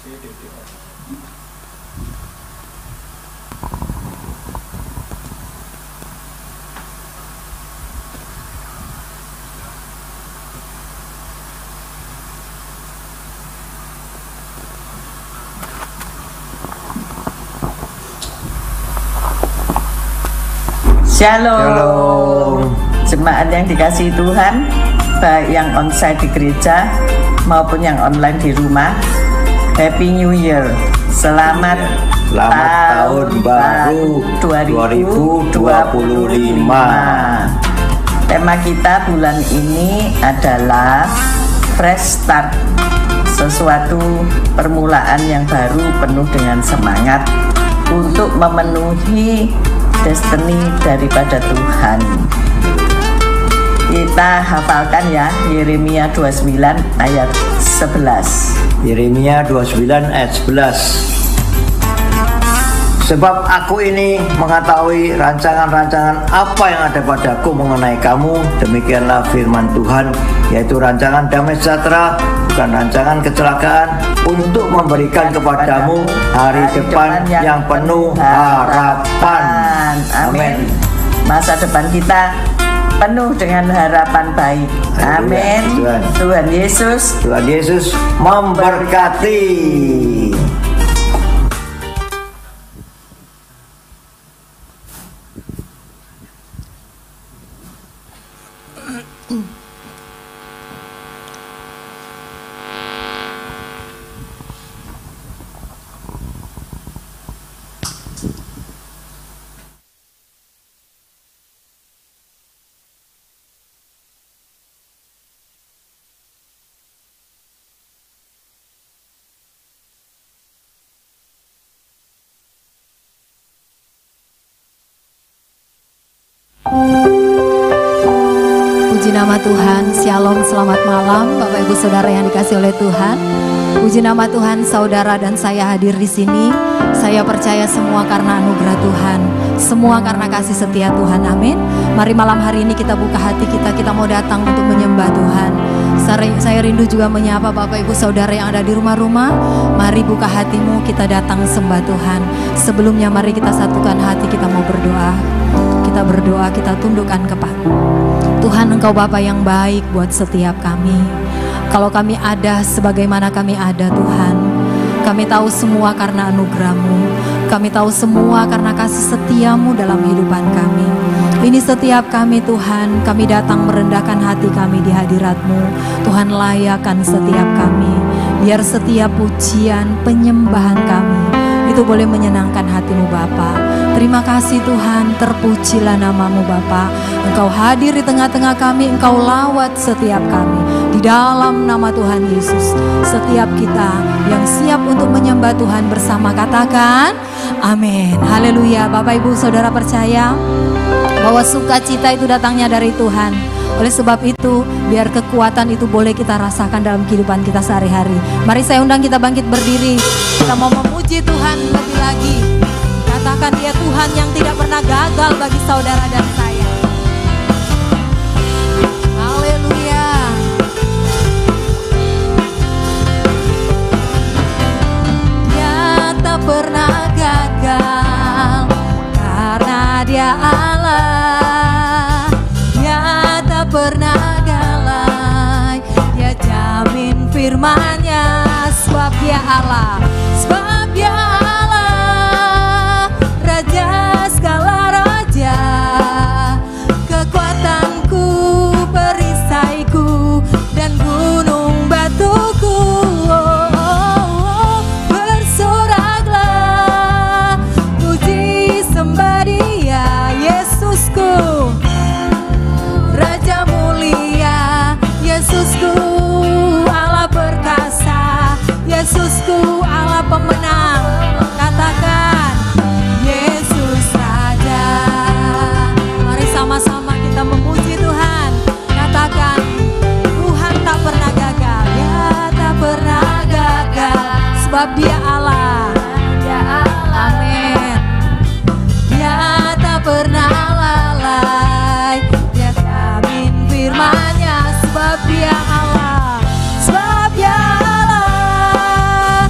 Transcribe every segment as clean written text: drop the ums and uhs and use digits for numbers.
Shalom. Jemaat yang dikasihi Tuhan, baik yang onsite di gereja maupun yang online di rumah, Happy New Year. Selamat tahun baru 2025. Tema kita bulan ini adalah fresh start, sesuatu permulaan yang baru penuh dengan semangat untuk memenuhi destiny daripada Tuhan. Kita hafalkan ya, Yeremia 29 ayat 11. Yeremia 29 ayat 11. Sebab aku ini mengetahui rancangan-rancangan apa yang ada padaku mengenai kamu, demikianlah firman Tuhan, yaitu rancangan damai sejahtera, bukan rancangan kecelakaan, untuk memberikan kepadamu hari depan yang penuh harapan. Amin. Masa depan kita penuh dengan harapan baik. Amin. Tuhan Yesus memberkati. Puji nama Tuhan, Shalom, selamat malam Bapak Ibu Saudara yang dikasihi oleh Tuhan. Puji nama Tuhan, saudara dan saya hadir di sini. Saya percaya semua karena anugerah Tuhan, semua karena kasih setia Tuhan. Amin. Mari malam hari ini kita buka hati kita mau datang untuk menyembah Tuhan. Saya rindu juga menyapa Bapak Ibu Saudara yang ada di rumah-rumah. Mari buka hatimu, kita datang sembah Tuhan. Sebelumnya mari kita satukan hati, kita mau berdoa. Kita berdoa, kita tundukkan kepala. Tuhan, Engkau Bapa yang baik buat setiap kami. Kalau kami ada sebagaimana kami ada Tuhan, kami tahu semua karena anugerah-Mu. Kami tahu semua karena kasih setia-Mu dalam kehidupan kami. Ini setiap kami Tuhan, kami datang merendahkan hati kami di hadirat-Mu. Tuhan, layakan setiap kami. Biar setiap pujian, penyembahan kami itu boleh menyenangkan hati-Mu Bapa. Terima kasih Tuhan, terpujilah nama-Mu Bapa. Engkau hadir di tengah-tengah kami, Engkau lawat setiap kami. Di dalam nama Tuhan Yesus, setiap kita yang siap untuk menyembah Tuhan bersama katakan amin. Haleluya. Bapak Ibu Saudara percaya bahwa sukacita itu datangnya dari Tuhan. Oleh sebab itu, biar kekuatan itu boleh kita rasakan dalam kehidupan kita sehari-hari. Mari saya undang kita bangkit berdiri. Kita mau memuji Tuhan lebih lagi. Katakan Dia Tuhan yang tidak pernah gagal bagi saudara dan saya. Haleluya. Dia tak pernah gagal karena Dia Allah. Dia tak pernah galai, Dia jamin firman-Nya. Sebab Dia Allah, sebab Dia Allah, Raja segala raja. Kekuatanku, perisaiku, dan gunung batuku. Bersoraklah, puji sembah Dia, Yesusku, Raja mulia, Yesusku, Allah perkasa, Yesusku, Allah pemenang. Katakan Yesus Raja. Mari sama-sama kita memuji Tuhan. Katakan Tuhan tak pernah gagal. Ya tak pernah gagal, sebab Dia Allah. Amin. Dia tak pernah lalai, Dia jamin firman-Nya. Sebab Dia Allah, sebab Dia Allah,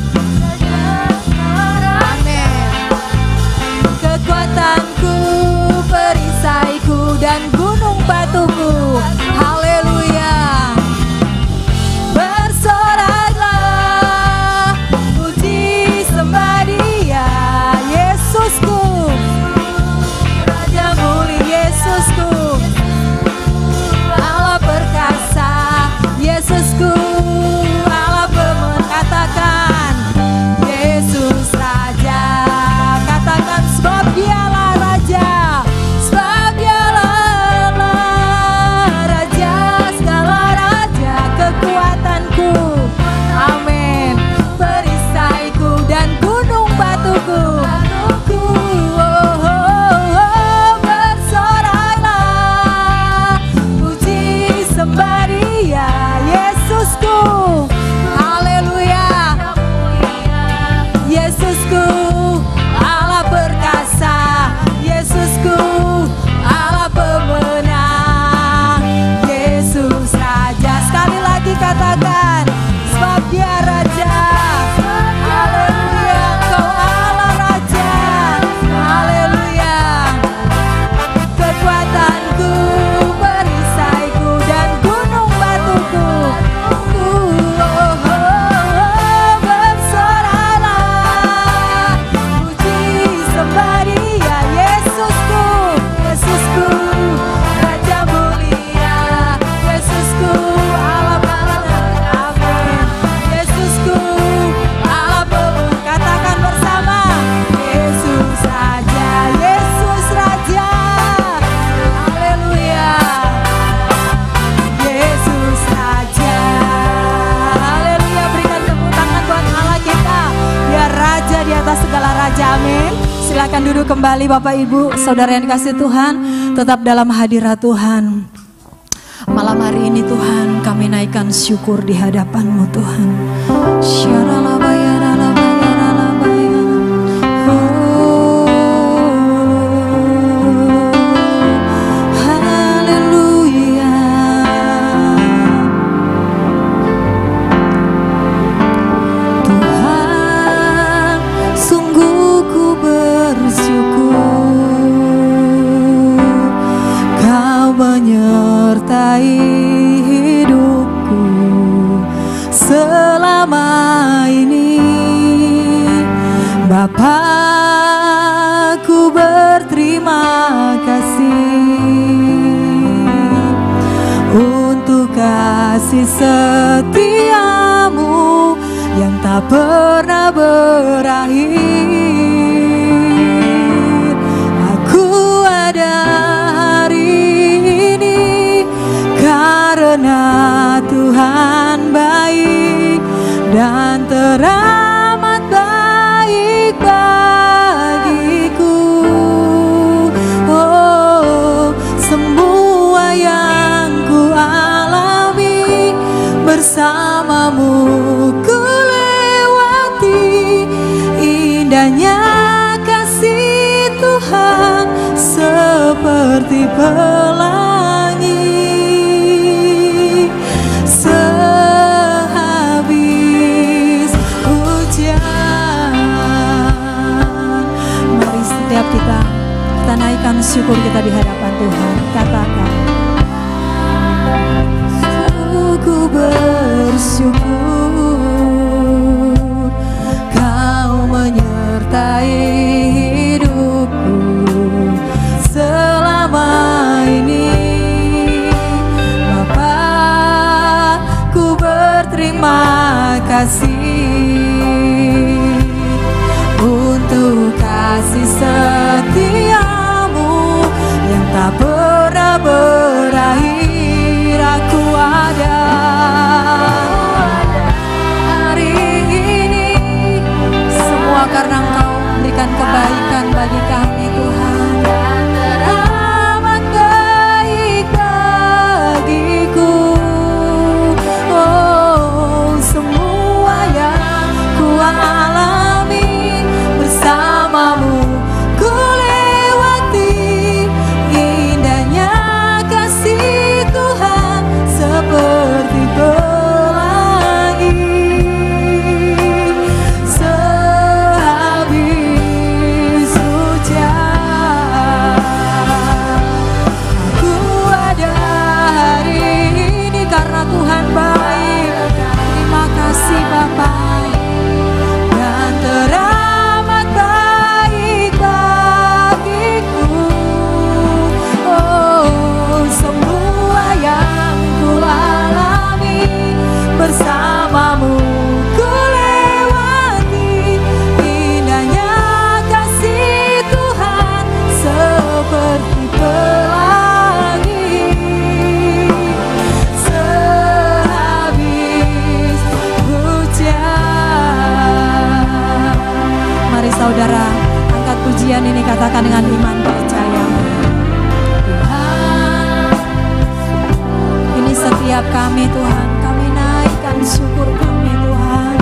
saja, amin. Silakan duduk kembali Bapak Ibu, saudara yang dikasihi Tuhan. Tetap dalam hadirat Tuhan. Malam hari ini Tuhan, kami naikkan syukur di hadapan-Mu Tuhan. Menyertai hidupku selama ini, Bapakku berterima kasih untuk kasih setiamu yang tak pernah berakhir. Aku ada karena Tuhan baik dan teramat baik bagiku. Oh, semua yang ku alami bersamamu ku lewati. Indahnya kasih Tuhan seperti pelangi. Kita naikkan syukur kita di hadapan Tuhan. Katakan, aku bersyukur Kau menyertai hidupku selama ini. Bapa, ku berterima kasih untuk kasih setiamu yang tak pernah berakhir. Aku ada hari ini semua karena Engkau memberikan kebaikan bagi kami Tuhan. Teramat baik bagiku. Oh, semua yang ku alami bersamamu ku lewati. Indahnya kasih Tuhan seperti pelangi. Sehabis hujan aku ada hari ini karena Tuhan baik. Terima kasih Bapa. Dan teramat baik bagiku. Oh, semua yang ku alami bersamamu ku lewati. Indahnya kasih Tuhan seperti pelangi. Sehabis hujan. Mari saudara, angkat pujian ini, katakan dengan iman percaya. Tuhan, ini setiap kami Tuhan, kami naikkan syukur kami Tuhan.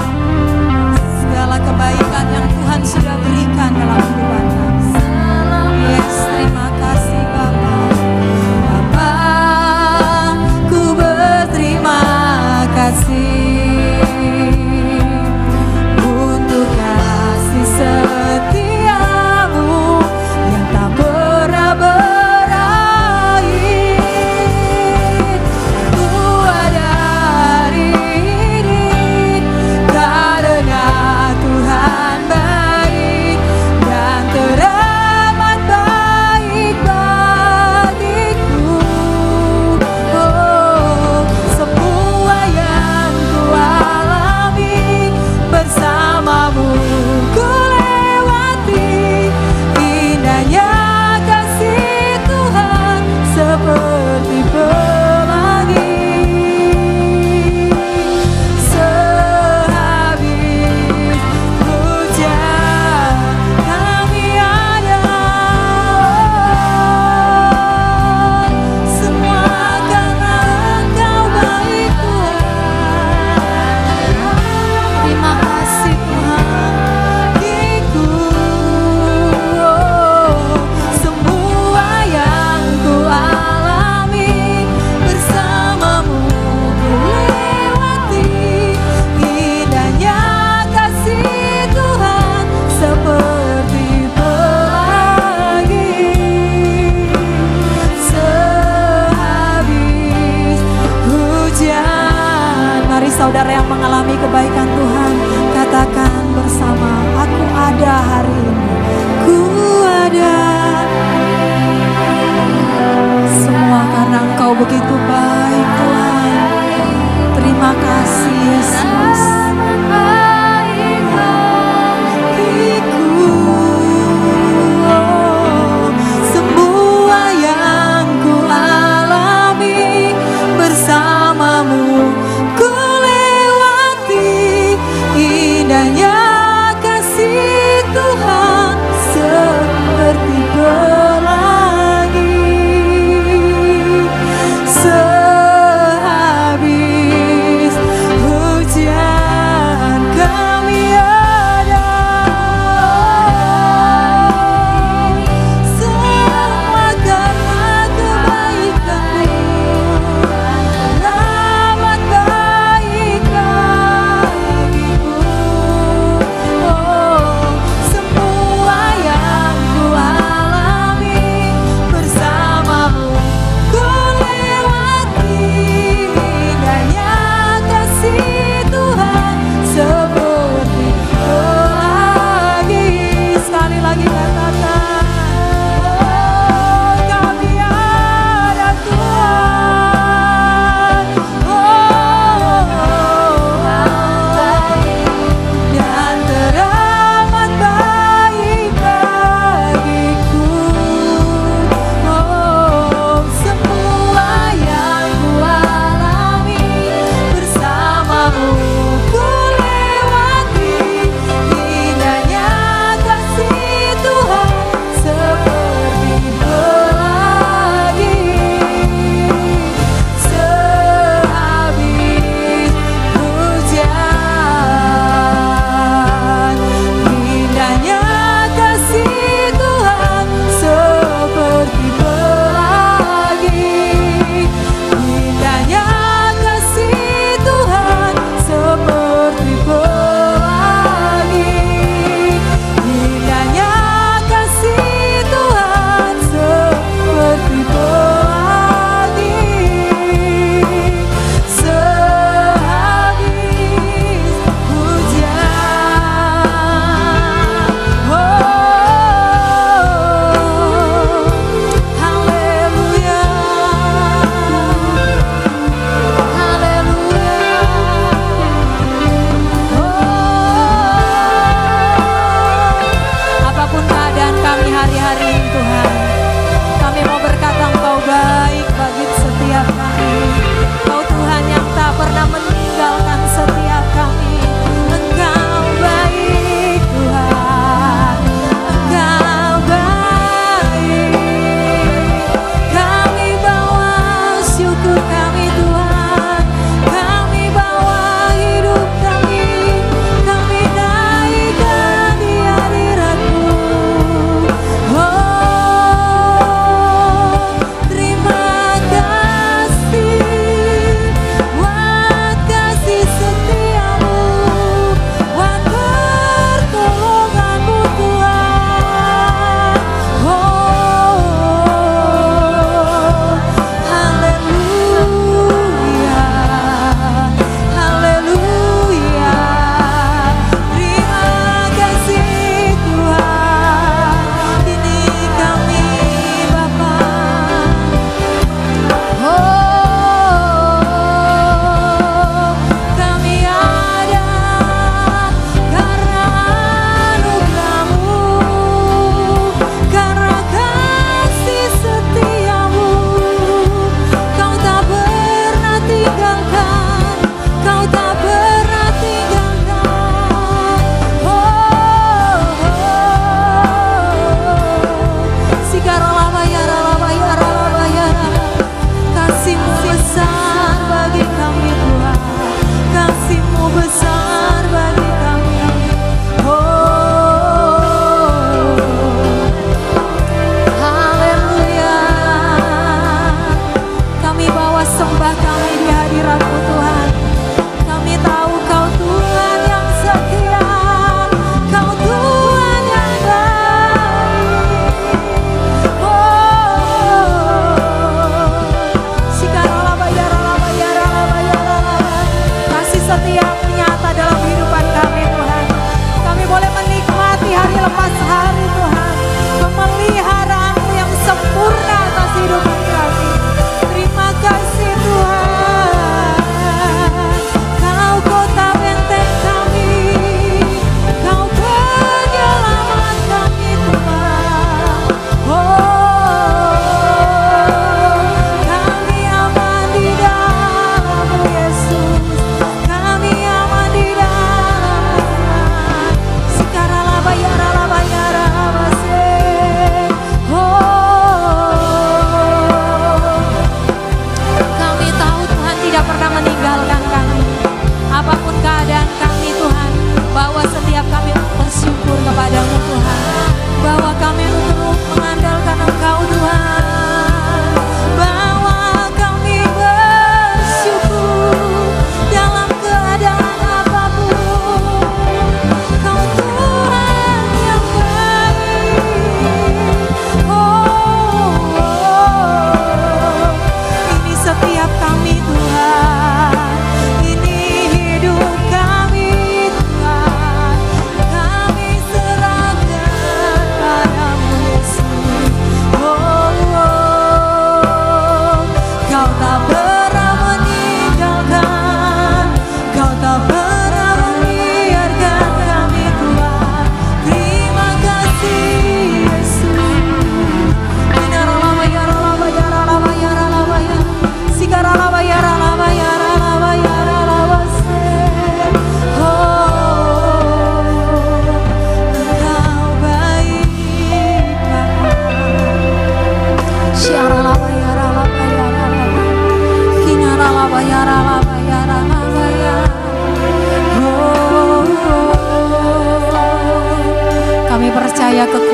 Segala kebaikan yang Tuhan sudah berikan dalam kehidupan kami. Yes, terima kasih Bapa. Bapa, ku berterima kasih untuk kasih setiamu yang tak pernah berakhir. Aku ada hari ini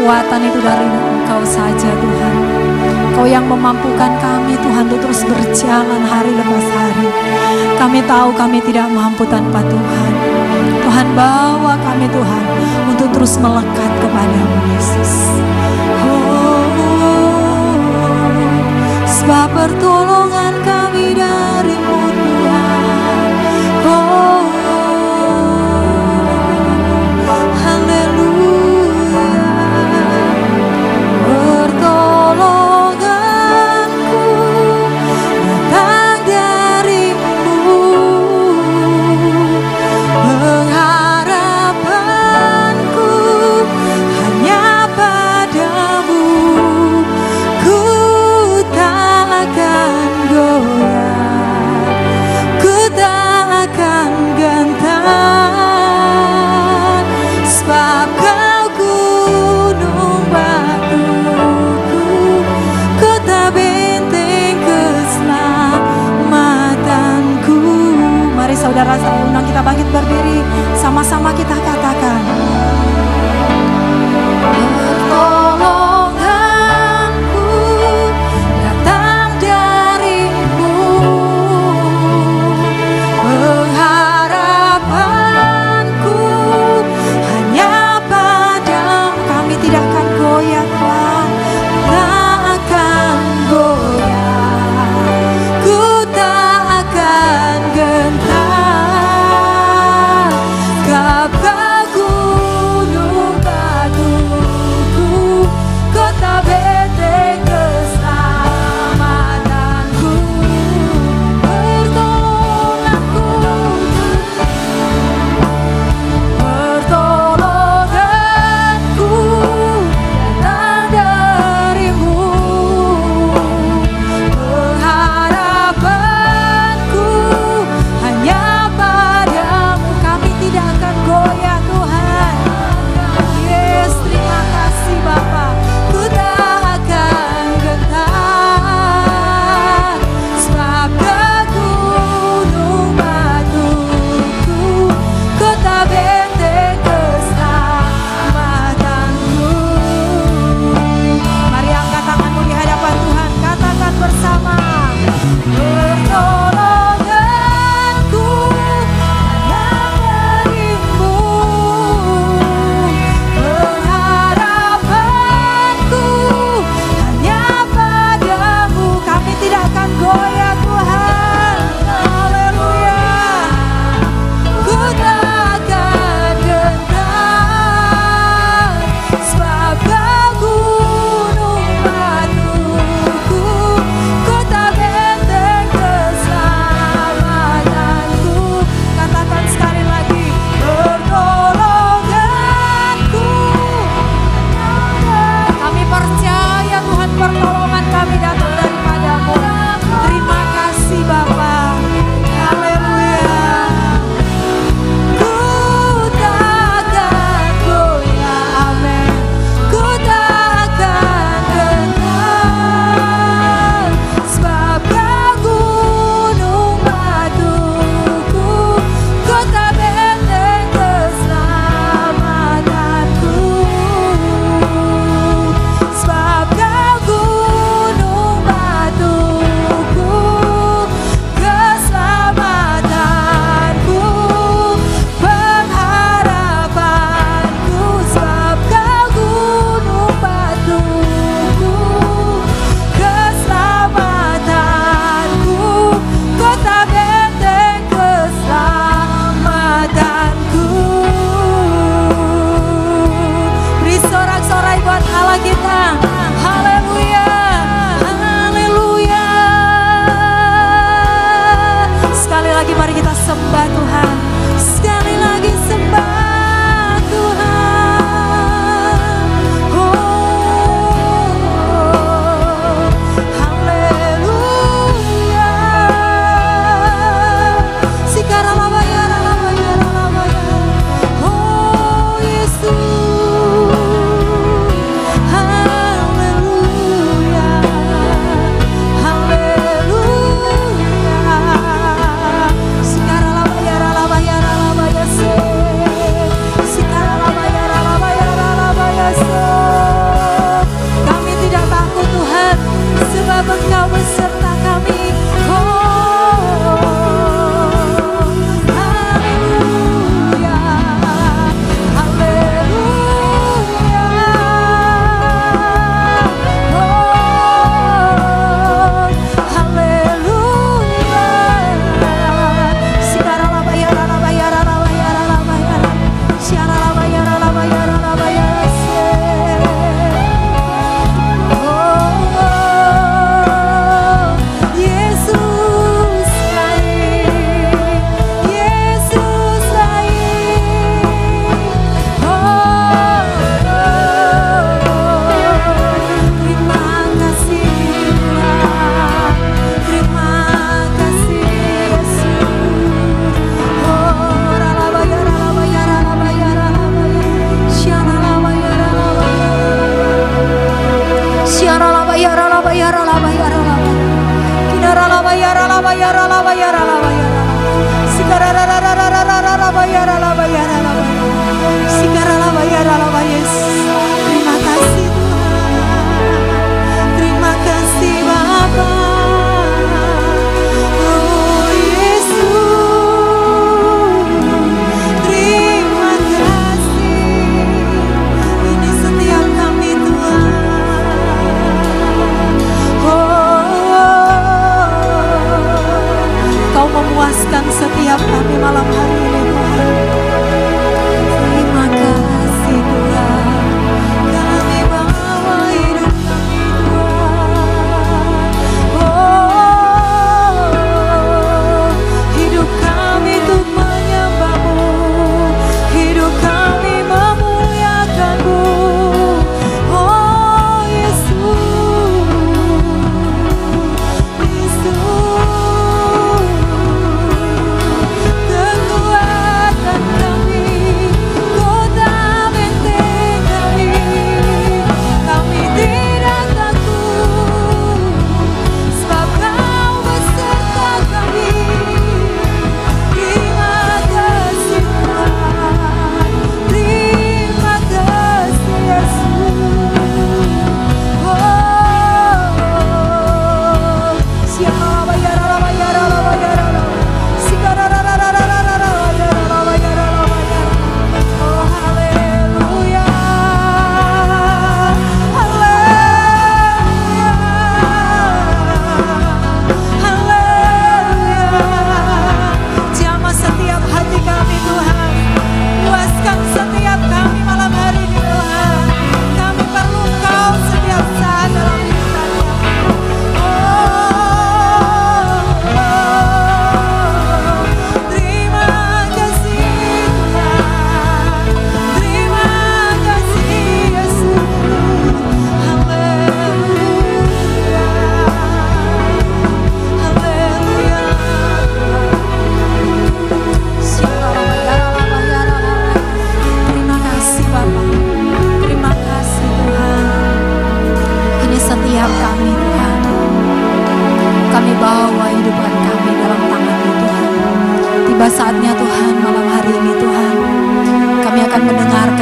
kekuatan itu dari Engkau saja Tuhan. Engkau yang memampukan kami Tuhan untuk terus berjalan hari lepas hari. Kami tahu kami tidak mampu tanpa Tuhan. Tuhan bawa kami Tuhan untuk terus melekat kepada-Mu Yesus. Sebab pertolongan kami dari-Mu Tuhan. Haleluya. Pertolonganku datang dari-Mu, pengharapanku hanya padamu. Ku tak akan goyah, ku tak akan gentar, sebab Kau gunung batuku, kota benteng keselamatanku. Mari saudara, saya undang kita bangkit berdiri, sama-sama kita katakan. Pertolonganku datang dari-Mu, pengharapanku hanya padamu. Kami tidak akan goyah Tuhan, tak akan goyah, ku tak akan gentar, sebab Kau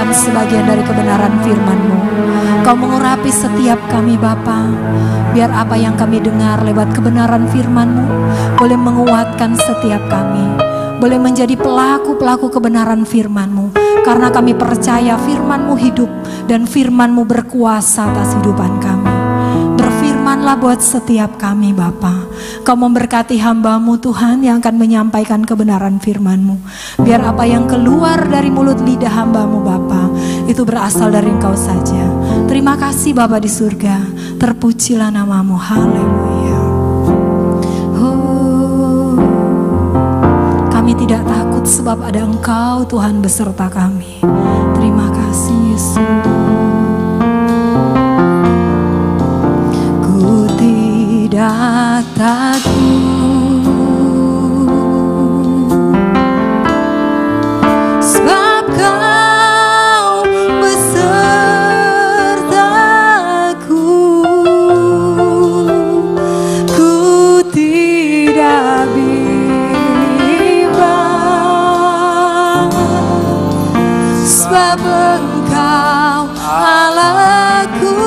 menyatakan sebagian dari kebenaran firman-Mu. Kau mengurapi setiap kami Bapa, biar apa yang kami dengar lewat kebenaran firman-Mu boleh menguatkan setiap kami, boleh menjadi pelaku-pelaku kebenaran firman-Mu, karena kami percaya firman-Mu hidup dan firman-Mu berkuasa atas kehidupan kami. Berfirmanlah buat setiap kami Bapa. Kau memberkati hamba-Mu Tuhan yang akan menyampaikan kebenaran firman-Mu, biar apa yang keluar dari mulut lidah hamba-Mu Bapa itu berasal dari Engkau saja. Terima kasih Bapa di surga, terpujilah nama-Mu. Haleluya. Kami tidak takut sebab ada Engkau Tuhan beserta kami. Terima kasih Yesus. Ku tidak takut sebab Kau besertaku. Ku tidak bimbang sebab Engkau Allahku.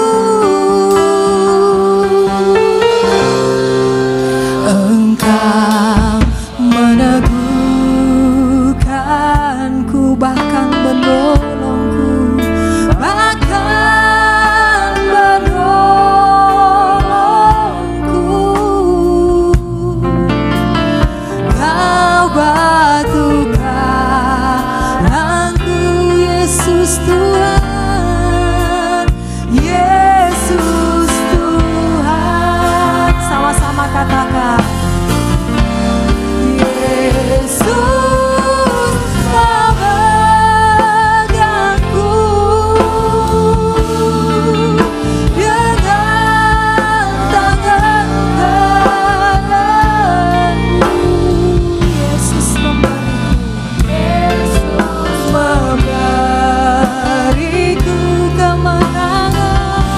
Engkau meneguhkanku, bahkan menolongku, bahkan menolongku. Kau batu karangku, Yesus Tuhan, Yesus Tuhan. Sama-sama katakan, Yesus pemegangku dengan tangan kananmu. Yesus memberiku kemenangan.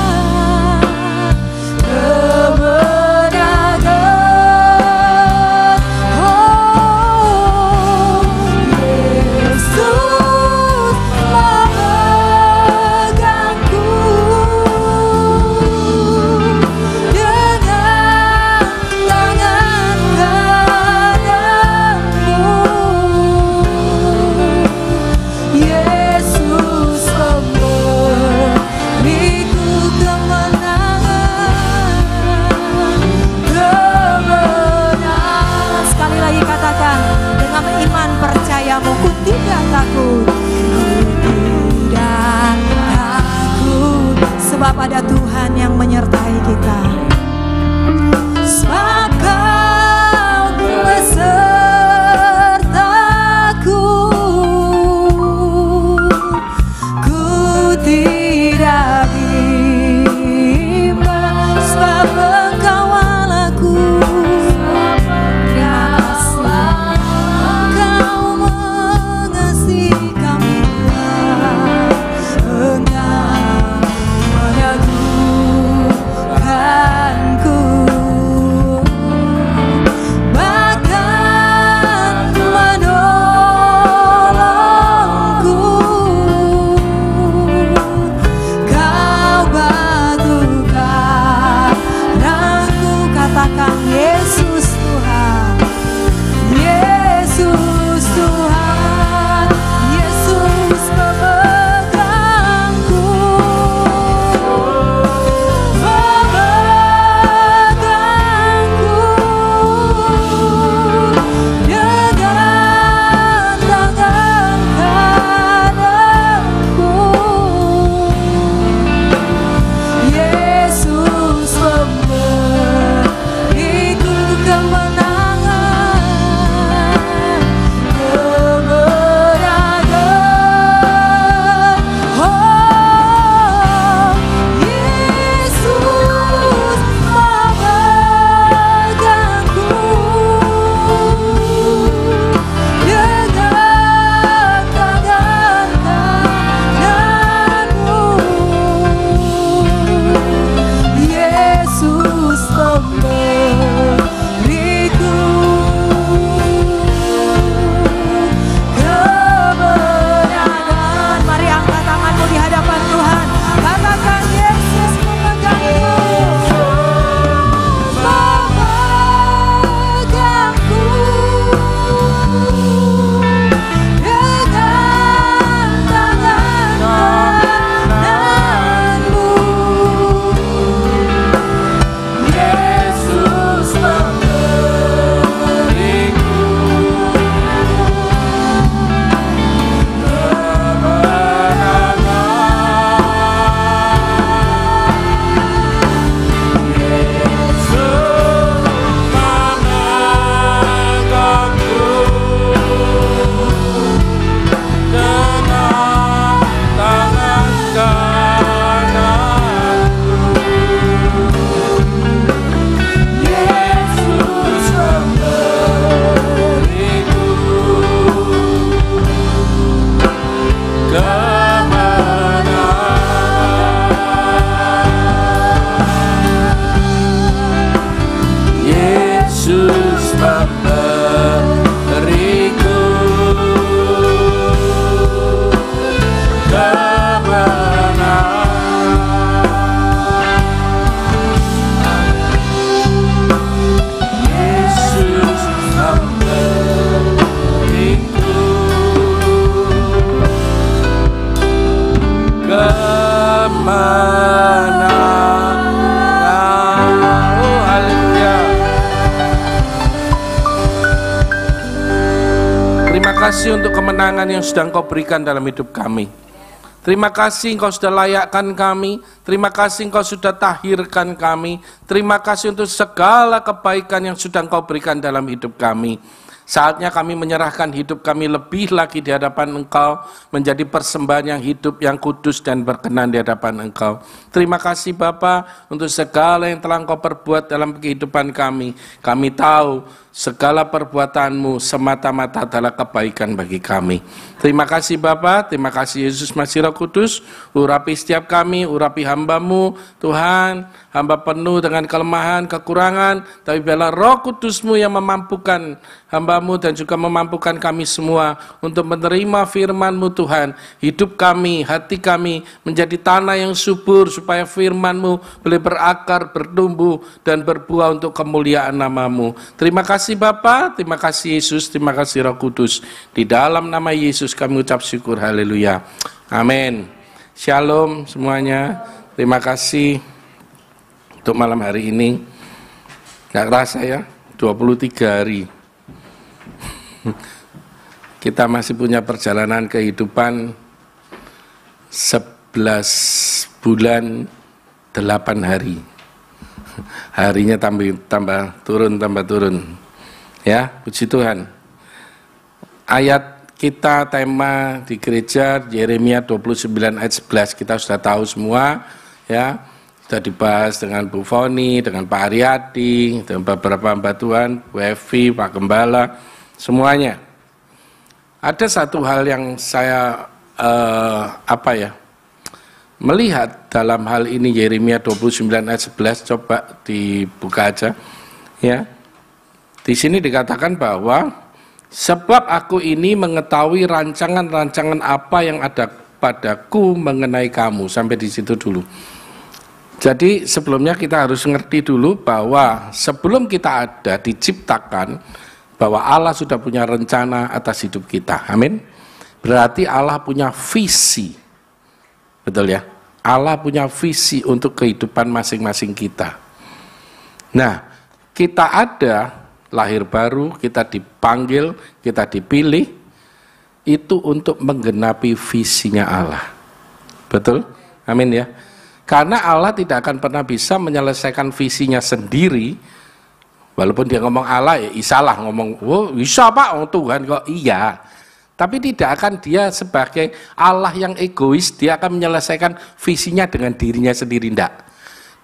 kasih untuk kemenangan yang sudah Engkau berikan dalam hidup kami. Terima kasih Engkau sudah layakkan kami. Terima kasih Engkau sudah tahirkan kami. Terima kasih untuk segala kebaikan yang sudah Engkau berikan dalam hidup kami. Saatnya kami menyerahkan hidup kami lebih lagi di hadapan Engkau, menjadi persembahan yang hidup, yang kudus dan berkenan di hadapan Engkau. Terima kasih Bapa untuk segala yang telah Engkau perbuat dalam kehidupan kami. Kami tahu segala perbuatan-Mu semata-mata adalah kebaikan bagi kami. Terima kasih Bapa, terima kasih Yesus Masih Roh Kudus, urapi setiap kami, urapi hamba-Mu, Tuhan, hamba penuh dengan kelemahan, kekurangan, tapi biarlah Roh Kudus-Mu yang memampukan hamba-Mu dan juga memampukan kami semua untuk menerima firman-Mu Tuhan. Hidup kami, hati kami menjadi tanah yang subur supaya firman-Mu boleh berakar, bertumbuh dan berbuah untuk kemuliaan nama-Mu. Terima kasih Bapa, terima kasih Yesus, terima kasih Roh Kudus. Di dalam nama Yesus kami ucap syukur, haleluya. Amin. Shalom semuanya. Terima kasih untuk malam hari ini. Gak kerasa ya, 23 hari. Kita masih punya perjalanan kehidupan 11 bulan 8 hari. Harinya tambah turun. Ya, puji Tuhan. Ayat kita tema di gereja Yeremia 29 ayat 11 kita sudah tahu semua, ya. Sudah dibahas dengan Bu Foni, dengan Pak Aryadi, dengan beberapa hamba Tuhan, Bu Evi, Pak Gembala, semuanya. Ada satu hal yang saya melihat dalam hal ini Yeremia 29 ayat 11, coba dibuka aja, ya. Di sini dikatakan bahwa sebab aku ini mengetahui rancangan-rancangan apa yang ada padaku mengenai kamu. Sampai di situ dulu. Jadi sebelumnya kita harus ngerti dulu bahwa sebelum kita ada diciptakan, bahwa Allah sudah punya rencana atas hidup kita. Amin. Berarti Allah punya visi. Betul ya? Allah punya visi untuk kehidupan masing-masing kita. Nah, kita ada lahir baru, kita dipanggil, kita dipilih, itu untuk menggenapi visinya Allah. Betul? Amin ya. Karena Allah tidak akan pernah bisa menyelesaikan visinya sendiri. Walaupun dia ngomong Allah, ya isalah ngomong, oh bisa Pak, oh Tuhan kok, iya. Tapi tidak akan dia sebagai Allah yang egois, dia akan menyelesaikan visinya dengan dirinya sendiri, enggak.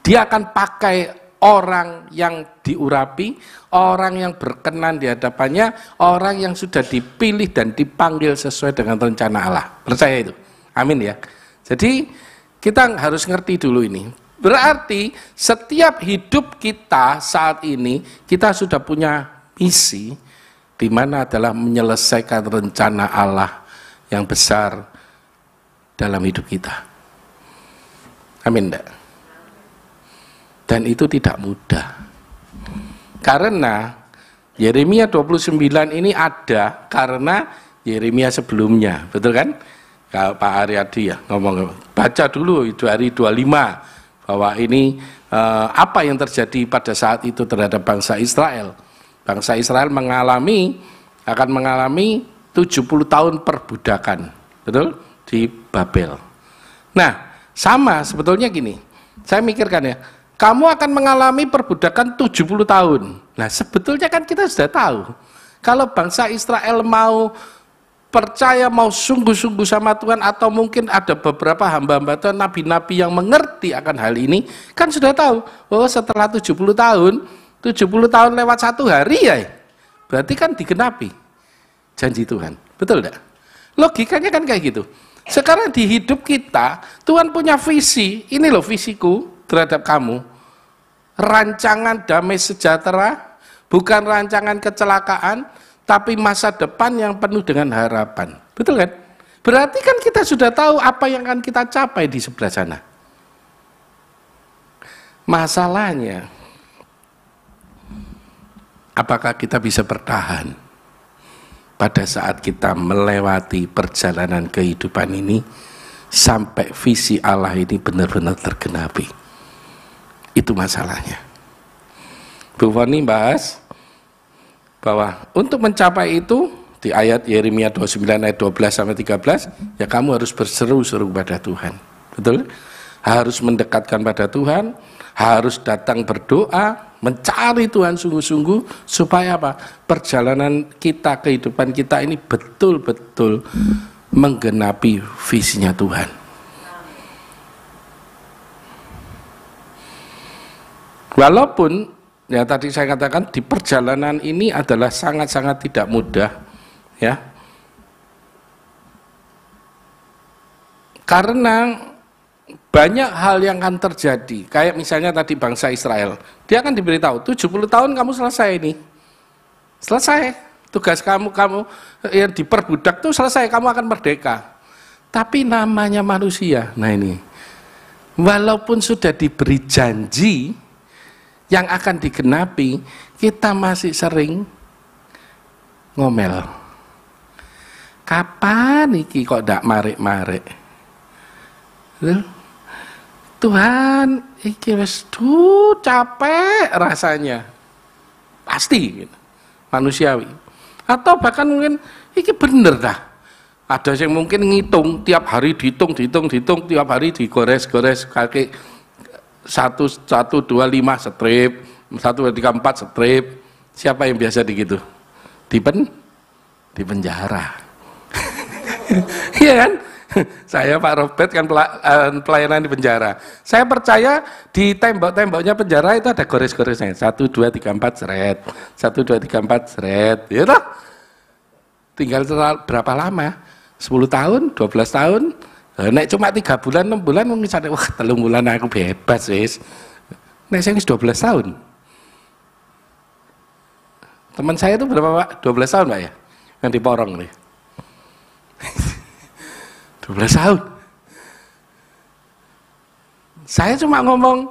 Dia akan pakai orang yang diurapi, orang yang berkenan di hadapannya, orang yang sudah dipilih dan dipanggil sesuai dengan rencana Allah. Percaya itu? Amin ya. Jadi kita harus ngerti dulu ini. Berarti setiap hidup kita saat ini, kita sudah punya misi, di mana adalah menyelesaikan rencana Allah yang besar dalam hidup kita. Amin enggak? Dan itu tidak mudah. Karena Yeremia 29 ini ada karena Yeremia sebelumnya, betul kan? Kalau Pak Aryadi ya ngomong, baca dulu itu hari 25 bahwa ini apa yang terjadi pada saat itu terhadap bangsa Israel. Bangsa Israel akan mengalami 70 tahun perbudakan, betul? Di Babel. Nah, sama sebetulnya gini. Saya mikirkan ya, kamu akan mengalami perbudakan 70 tahun. Nah, sebetulnya kan kita sudah tahu. Kalau bangsa Israel mau percaya, mau sungguh-sungguh sama Tuhan, atau mungkin ada beberapa hamba-hamba Tuhan, nabi-nabi yang mengerti akan hal ini, kan sudah tahu, oh setelah 70 tahun lewat 1 hari ya, berarti kan digenapi janji Tuhan. Betul enggak? Logikanya kan kayak gitu. Sekarang di hidup kita, Tuhan punya visi, ini loh visiku terhadap kamu. Rancangan damai sejahtera, bukan rancangan kecelakaan, tapi masa depan yang penuh dengan harapan. Betul kan? Berarti kan kita sudah tahu apa yang akan kita capai di sebelah sana. Masalahnya, apakah kita bisa bertahan pada saat kita melewati perjalanan kehidupan ini sampai visi Allah ini benar-benar tergenapi? Itu masalahnya. Bu Foni bahas bahwa untuk mencapai itu di ayat Yeremia 29 ayat 12 sampai 13, ya kamu harus berseru-seru pada Tuhan. Betul? Harus mendekatkan pada Tuhan, harus datang berdoa, mencari Tuhan sungguh-sungguh, supaya apa? Perjalanan kita, kehidupan kita ini betul-betul menggenapi visinya Tuhan. Walaupun ya tadi saya katakan di perjalanan ini adalah sangat-sangat tidak mudah, ya. Karena banyak hal yang akan terjadi, kayak misalnya tadi bangsa Israel, dia akan diberitahu 70 tahun kamu selesai ini, selesai tugas kamu yang diperbudak tuh selesai, kamu akan merdeka. Tapi namanya manusia, nah ini, walaupun sudah diberi janji yang akan digenapi, kita masih sering ngomel. Kapan iki kok ndak marek-marek? Tuhan, iki wis capek rasanya. Pasti gitu. Manusiawi. Atau bahkan mungkin iki bener dah. Ada yang mungkin ngitung tiap hari, dihitung tiap hari, digores-gores kaki 1, 2, 5 strip, 1, 2, 3, 4 strip. Siapa yang biasa begitu? Di penjara. Iya kan? Saya Pak Robert kan pelayanan di penjara. Saya percaya di tembok-temboknya penjara itu ada gores-goresnya. 1, 2, 3, 4 seret. 1, 2, 3, 4 seret. Ya toh? Tinggal berapa lama? 10 tahun, 12 tahun. Nek cuma 3 bulan, 6 bulan mungkin sadar, wah 3 bulan aku bebas wis. Nek saya 12 tahun. Teman saya itu berapa Pak? 12 tahun Pak ya? Yang di Porong nih. 12 tahun. Saya cuma ngomong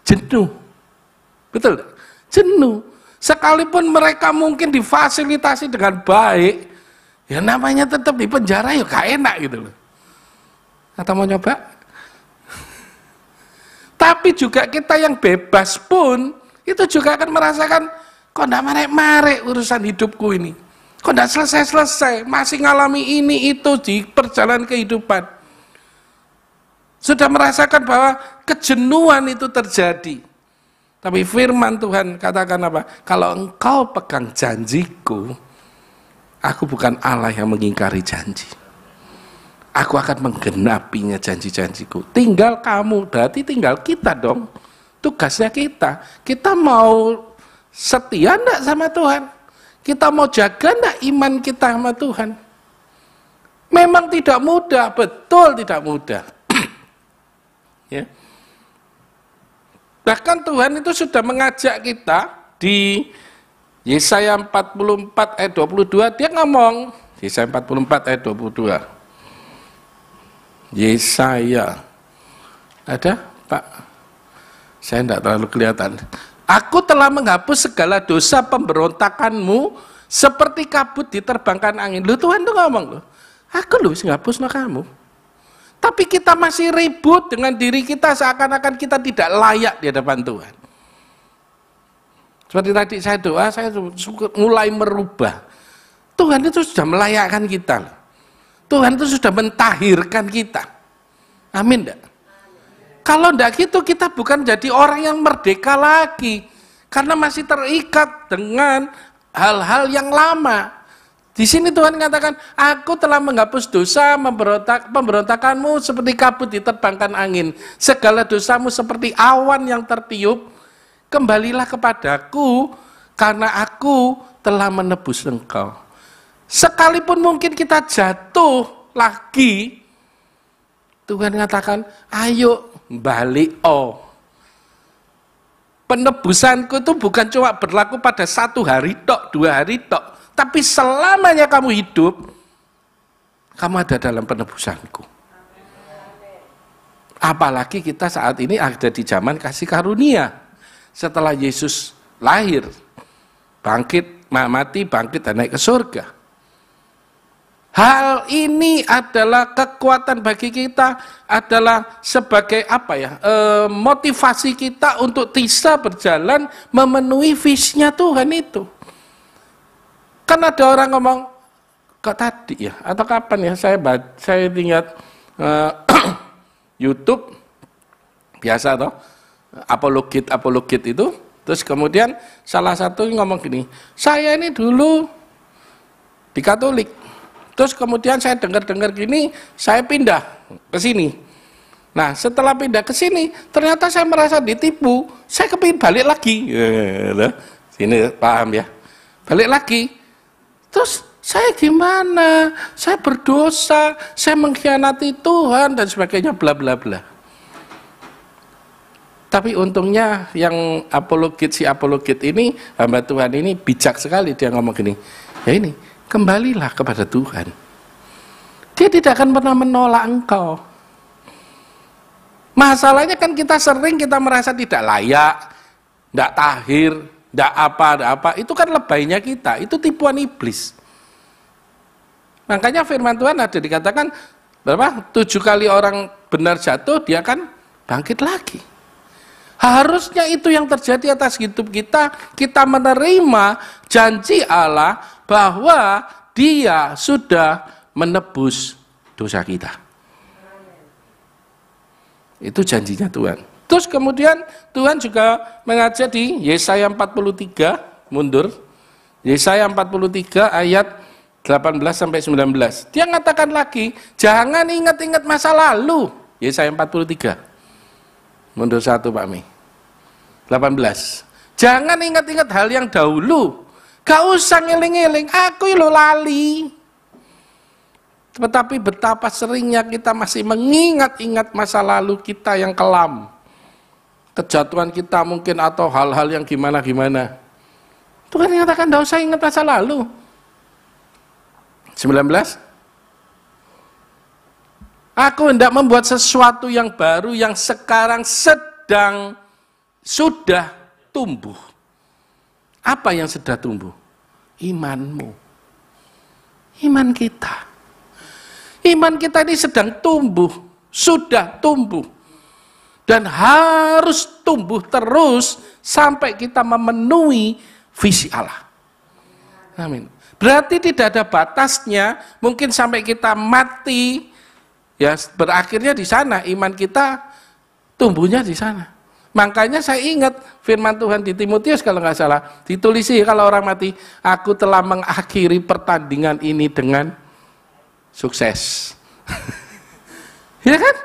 jenuh. Betul? Jenuh. Sekalipun mereka mungkin difasilitasi dengan baik, ya namanya tetap di penjara ya gak enak gitu loh. Atau mau nyoba? Tapi juga kita yang bebas pun itu juga akan merasakan kok ndak marek-marek urusan hidupku ini. Kok ndak selesai-selesai, masih ngalami ini itu di perjalanan kehidupan. Sudah merasakan bahwa kejenuhan itu terjadi. Tapi firman Tuhan katakan apa? Kalau engkau pegang janjiku, aku bukan Allah yang mengingkari janji. Aku akan menggenapinya janji-janjiku. Tinggal kamu, berarti tinggal kita dong. Tugasnya kita. Kita mau setia enggak sama Tuhan? Kita mau jaga enggak iman kita sama Tuhan? Memang tidak mudah, betul tidak mudah. Ya. Bahkan Tuhan itu sudah mengajak kita di Yesaya 44 ayat 22, dia ngomong, Yesaya 44 ayat 22. Yesaya, ada Pak? Saya tidak terlalu kelihatan. Aku telah menghapus segala dosa pemberontakanmu seperti kabut diterbangkan angin. Loh Tuhan tuh ngomong loh, aku loh menghapus kamu. Tapi kita masih ribut dengan diri kita seakan-akan kita tidak layak di hadapan Tuhan. Seperti tadi saya doa, saya mulai merubah. Tuhan itu sudah melayakkan kita. Tuhan itu sudah mentahirkan kita. Amin enggak? Kalau enggak gitu kita bukan jadi orang yang merdeka lagi. Karena masih terikat dengan hal-hal yang lama. Di sini Tuhan katakan, aku telah menghapus dosa pemberontakanmu seperti kabut diterbangkan angin. Segala dosamu seperti awan yang tertiup. Kembalilah kepadaku karena aku telah menebus engkau. Sekalipun mungkin kita jatuh lagi, Tuhan katakan, ayo balik. Penebusanku itu bukan cuma berlaku pada 1 hari tok, 2 hari tok. Tapi selamanya kamu hidup, kamu ada dalam penebusanku. Apalagi kita saat ini ada di zaman kasih karunia. Setelah Yesus lahir, bangkit, mati, bangkit, dan naik ke surga. Hal ini adalah kekuatan bagi kita, adalah sebagai apa ya, motivasi kita untuk bisa berjalan memenuhi visinya Tuhan itu. Kan ada orang ngomong, kok tadi ya, atau kapan ya, saya lihat YouTube, biasa toh, apologet itu, terus kemudian salah satu ngomong gini, saya ini dulu di Katolik, terus kemudian saya dengar gini, saya pindah ke sini. Nah setelah pindah ke sini, ternyata saya merasa ditipu, saya kepingin balik lagi. Sini paham ya, balik lagi. Terus saya gimana? Saya berdosa, saya mengkhianati Tuhan dan sebagainya, bla bla bla. Tapi untungnya yang si apologet ini, hamba Tuhan ini bijak sekali, dia ngomong gini, ya ini, kembalilah kepada Tuhan. Dia tidak akan pernah menolak engkau. Masalahnya kan kita merasa tidak layak, tidak tahir, tidak apa, itu kan lebaynya kita, itu tipuan iblis. Makanya firman Tuhan ada dikatakan, berapa? 7 kali orang benar jatuh, dia akan bangkit lagi. Harusnya itu yang terjadi atas hidup kita, kita menerima janji Allah bahwa Dia sudah menebus dosa kita. Itu janjinya Tuhan. Terus kemudian Tuhan juga mengajar di Yesaya 43, mundur. Yesaya 43 ayat 18 sampai 19. Dia mengatakan lagi, jangan ingat-ingat masa lalu. Yesaya 43. Mundur 1 Pak Mi. 18. Jangan ingat-ingat hal yang dahulu. Gak usah ngeling-ngeling, aku lo lali. Tetapi betapa seringnya kita masih mengingat-ingat masa lalu kita yang kelam. Kejatuhan kita mungkin atau hal-hal yang gimana-gimana. Tuhan mengatakan tidak usah ingat masa lalu. 19. Aku hendak membuat sesuatu yang baru yang sekarang sudah tumbuh. Apa yang sudah tumbuh? Imanmu. Iman kita. Iman kita ini sedang tumbuh, sudah tumbuh. Dan harus tumbuh terus sampai kita memenuhi visi Allah. Amin. Berarti tidak ada batasnya, mungkin sampai kita mati, ya berakhirnya di sana, iman kita tumbuhnya di sana. Makanya saya ingat firman Tuhan di Timotius kalau nggak salah, ditulisi kalau orang mati, aku telah mengakhiri pertandingan ini dengan sukses. Ya kan?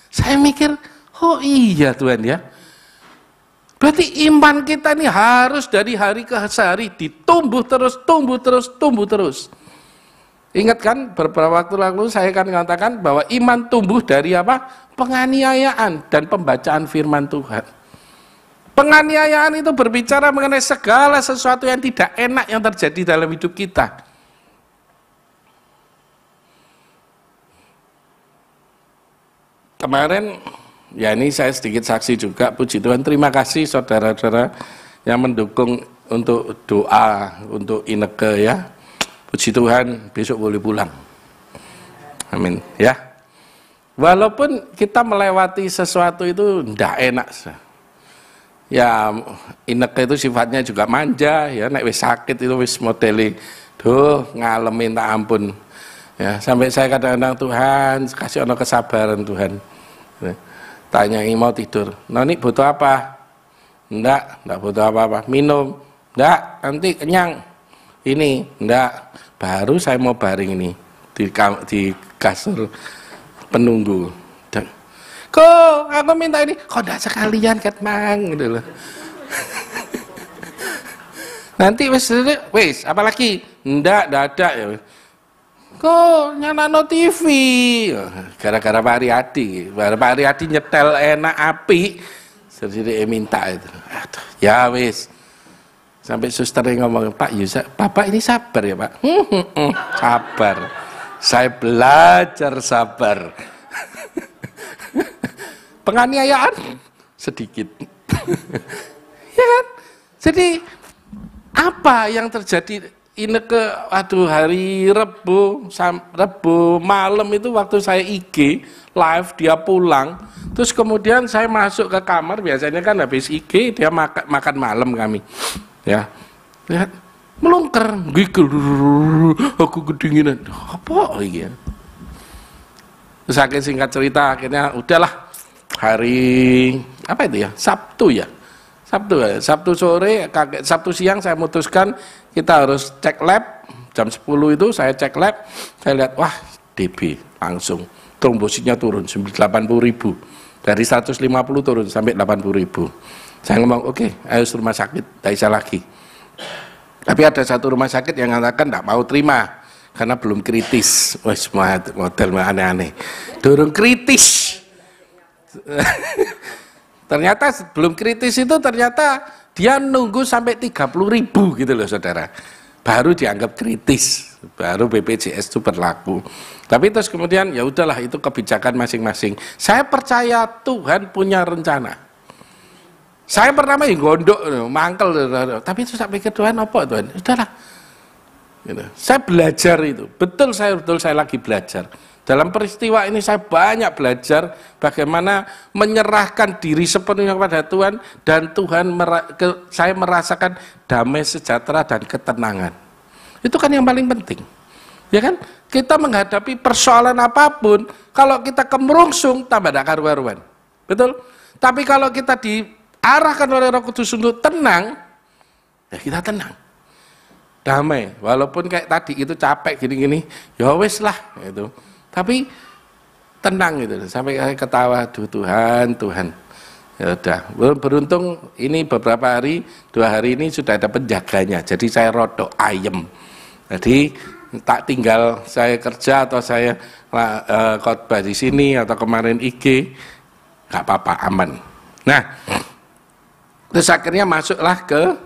Saya mikir, oh iya Tuhan ya. Berarti iman kita ini harus dari hari ke hari ditumbuh terus. Ingat kan beberapa waktu lalu saya kan mengatakan bahwa iman tumbuh dari apa? Penganiayaan dan pembacaan firman Tuhan. Penganiayaan itu berbicara mengenai segala sesuatu yang tidak enak yang terjadi dalam hidup kita. Kemarin, ya ini saya sedikit saksi juga, puji Tuhan, terima kasih saudara-saudara yang mendukung untuk doa, untuk Ineke ya. Puji Tuhan, besok boleh pulang. Amin ya. Walaupun kita melewati sesuatu itu tidak enak. Ya Ineke itu sifatnya juga manja, ya nek wis sakit itu wis modeli, ngalamin tak ampun. Ya, sampai saya kadang-kadang Tuhan kasih ono kesabaran Tuhan. Tanyai mau tidur, Noni butuh apa? Enggak butuh apa-apa. Minum? Enggak, nanti kenyang. Ini, enggak. Baru saya mau baring ini di kasur penunggu. Kok aku minta ini? Kok enggak sekalian Ketmang gitu loh. Nanti wis apalagi? Enggak ada ya. Kok nyala TV gara-gara Pak Riyadi nyetel enak api jadi minta itu. Aduh, ya wis sampai suster ngomong, Pak Yusa, Bapak ini sabar ya Pak. Sabar, saya belajar sabar. Penganiayaan sedikit. Ya kan? Jadi apa yang terjadi? Ineke, hari Rebu malam itu waktu saya IG live dia pulang, terus kemudian saya masuk ke kamar, biasanya kan habis IG dia makan malam kami, ya, lihat melungker, gigil, aku kedinginan. Apa iki? Terus akhirnya singkat cerita, akhirnya udahlah hari apa itu ya? Sabtu sore, Sabtu siang saya memutuskan kita harus cek lab. Jam 10 itu saya cek lab, saya lihat wah DB langsung trombositnya turun 80.000 dari 150 turun sampai 80.000. Saya ngomong oke, ayo rumah sakit, tidak bisa lagi. Tapi ada satu rumah sakit yang mengatakan tidak mau terima karena belum kritis. Wah, model aneh-aneh. Durung kritis. Ternyata belum kritis itu ternyata dia nunggu sampai 30.000 gitu loh saudara. Baru dianggap kritis, baru BPJS itu berlaku. Tapi terus kemudian ya udahlah itu kebijakan masing-masing. Saya percaya Tuhan punya rencana. Saya pertama yang gondok, mangkel, tapi itu sampai ke Tuhan apa Tuhan? Udahlah. Gitu. Saya belajar itu, betul saya lagi belajar. Dalam peristiwa ini saya banyak belajar bagaimana menyerahkan diri sepenuhnya kepada Tuhan dan Tuhan saya merasakan damai sejahtera dan ketenangan. Itu kan yang paling penting. Ya kan? Kita menghadapi persoalan apapun, kalau kita kemerungsung tambah tidak karu-karuan. Betul? Tapi kalau kita diarahkan oleh Roh Kudus untuk tenang, ya kita tenang. Damai, walaupun kayak tadi itu capek gini-gini, ya wis lah gitu. Tapi tenang gitu, sampai ketawa, aduh Tuhan. Ya udah, beruntung ini beberapa hari, 2 hari ini sudah ada penjaganya, jadi saya rodok ayem. Jadi tak tinggal saya kerja atau saya khotbah di sini atau kemarin IG, nggak apa-apa, aman. Nah, terus akhirnya masuklah ke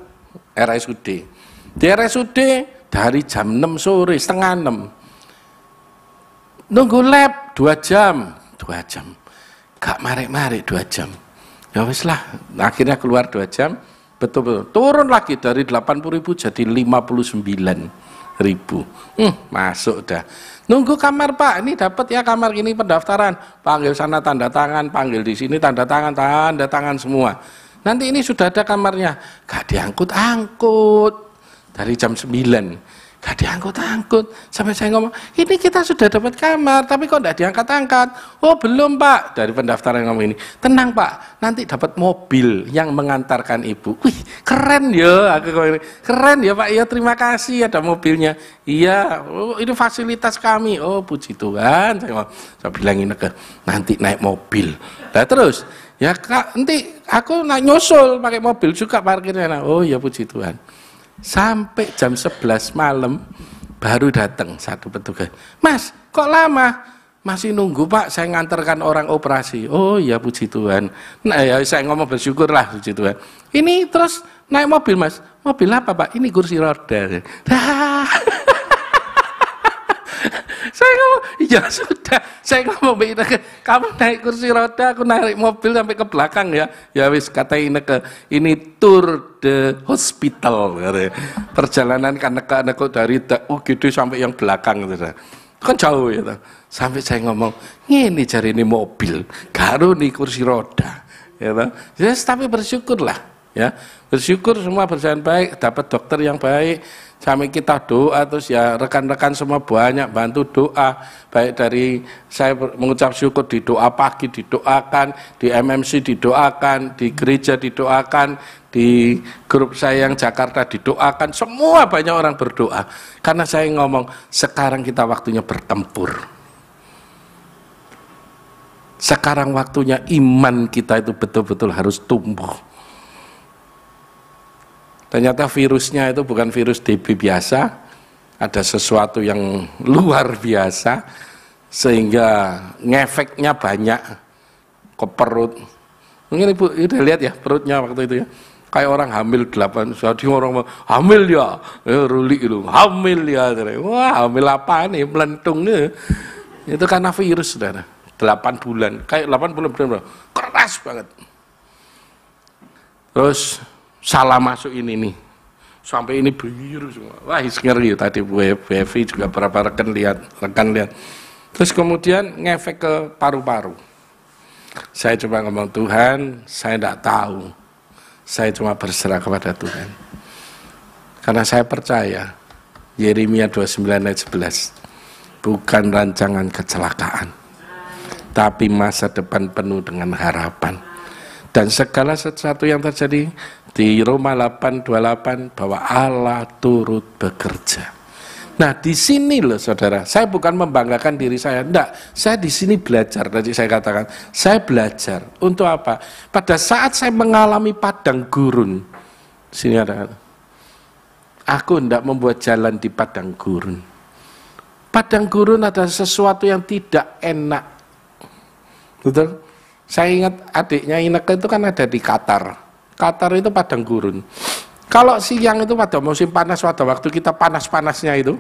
RSUD. Di RSUD dari jam 6 sore, setengah 6. Nunggu lab 2 jam, gak marik-marik 2 jam. Ya wis lah, akhirnya keluar 2 jam, betul-betul turun lagi dari 80.000 jadi 59.000. Masuk dah. Nunggu kamar Pak, ini dapat ya kamar ini pendaftaran. Panggil sana tanda tangan, panggil di sini tanda tangan semua. Nanti ini sudah ada kamarnya, gak diangkut-angkut dari jam 9. Gak diangkut-angkut, sampai saya ngomong, ini kita sudah dapat kamar, tapi kok tidak diangkat-angkat? Oh belum Pak, dari pendaftaran ngomong ini, tenang Pak, nanti dapat mobil yang mengantarkan Ibu. Wih keren ya, aku ngomong, keren ya Pak, ya terima kasih ada mobilnya. Iya, oh, ini fasilitas kami. Oh puji Tuhan, saya bilangin ke, nanti naik mobil. Nah terus, ya Kak, nanti aku naik nyusul pakai mobil juga parkirnya. Oh ya puji Tuhan. Sampai jam 11 malam baru datang satu petugas. Mas, kok lama? Masih nunggu Pak, saya ngantarkan orang operasi. Oh ya puji Tuhan. Nah ya saya ngomong bersyukurlah puji Tuhan. Ini terus naik mobil Mas. Mobil apa Pak? Ini kursi roda. Saya ngomong, ya sudah. Saya ngomong, kamu naik kursi roda, aku naik mobil sampai ke belakang ya. Ya wis, kata Ineke, ini tour de hospital. Perjalanan kaneka-kaneka dari UGD sampai yang belakang. Kan jauh ya. Sampai saya ngomong, ini cari ini mobil, garu nih kursi roda. Ya, yes, tapi bersyukurlah. Ya, bersyukur semua berjalan baik, dapat dokter yang baik. Sampai kita doa, terus ya rekan-rekan semua banyak bantu doa, baik dari saya mengucap syukur di doa pagi didoakan, di MMC didoakan, di gereja didoakan, di grup saya yang Jakarta didoakan, semua banyak orang berdoa. Karena saya ngomong, sekarang kita waktunya bertempur. Sekarang waktunya iman kita itu betul-betul harus tumbuh. Ternyata virusnya itu bukan virus DB biasa, ada sesuatu yang luar biasa, sehingga ngefeknya banyak ke perut. Mungkin Ibu udah lihat ya perutnya waktu itu ya, kayak orang hamil 8, jadi orang hamil ya, Ruli itu hamil ya, wah hamil apa nih, melentung nih, itu karena virus saudara, 8 bulan, kayak 8 bulan benar-benar keras banget. Terus salah masuk ini nih, sampai ini biru semua. Wah, ngeri tadi Bu Evi juga beberapa rekan lihat. Terus kemudian ngefek ke paru-paru. Saya coba ngomong, Tuhan, saya tidak tahu. Saya cuma berserah kepada Tuhan. Karena saya percaya Yeremia 29 ayat 11, bukan rancangan kecelakaan, tapi masa depan penuh dengan harapan. Dan segala sesuatu yang terjadi di Roma 8:28 bahwa Allah turut bekerja. Nah, di sini loh saudara, saya bukan membanggakan diri saya, enggak. Saya di sini belajar, tadi saya katakan, saya belajar untuk apa? Pada saat saya mengalami padang gurun, sini ada, aku enggak membuat jalan di padang gurun. Padang gurun adalah sesuatu yang tidak enak, betul? Saya ingat adiknya Ineke itu kan ada di Qatar. Qatar itu padang gurun. Kalau siang itu pada musim panas, pada waktu kita panas-panasnya itu,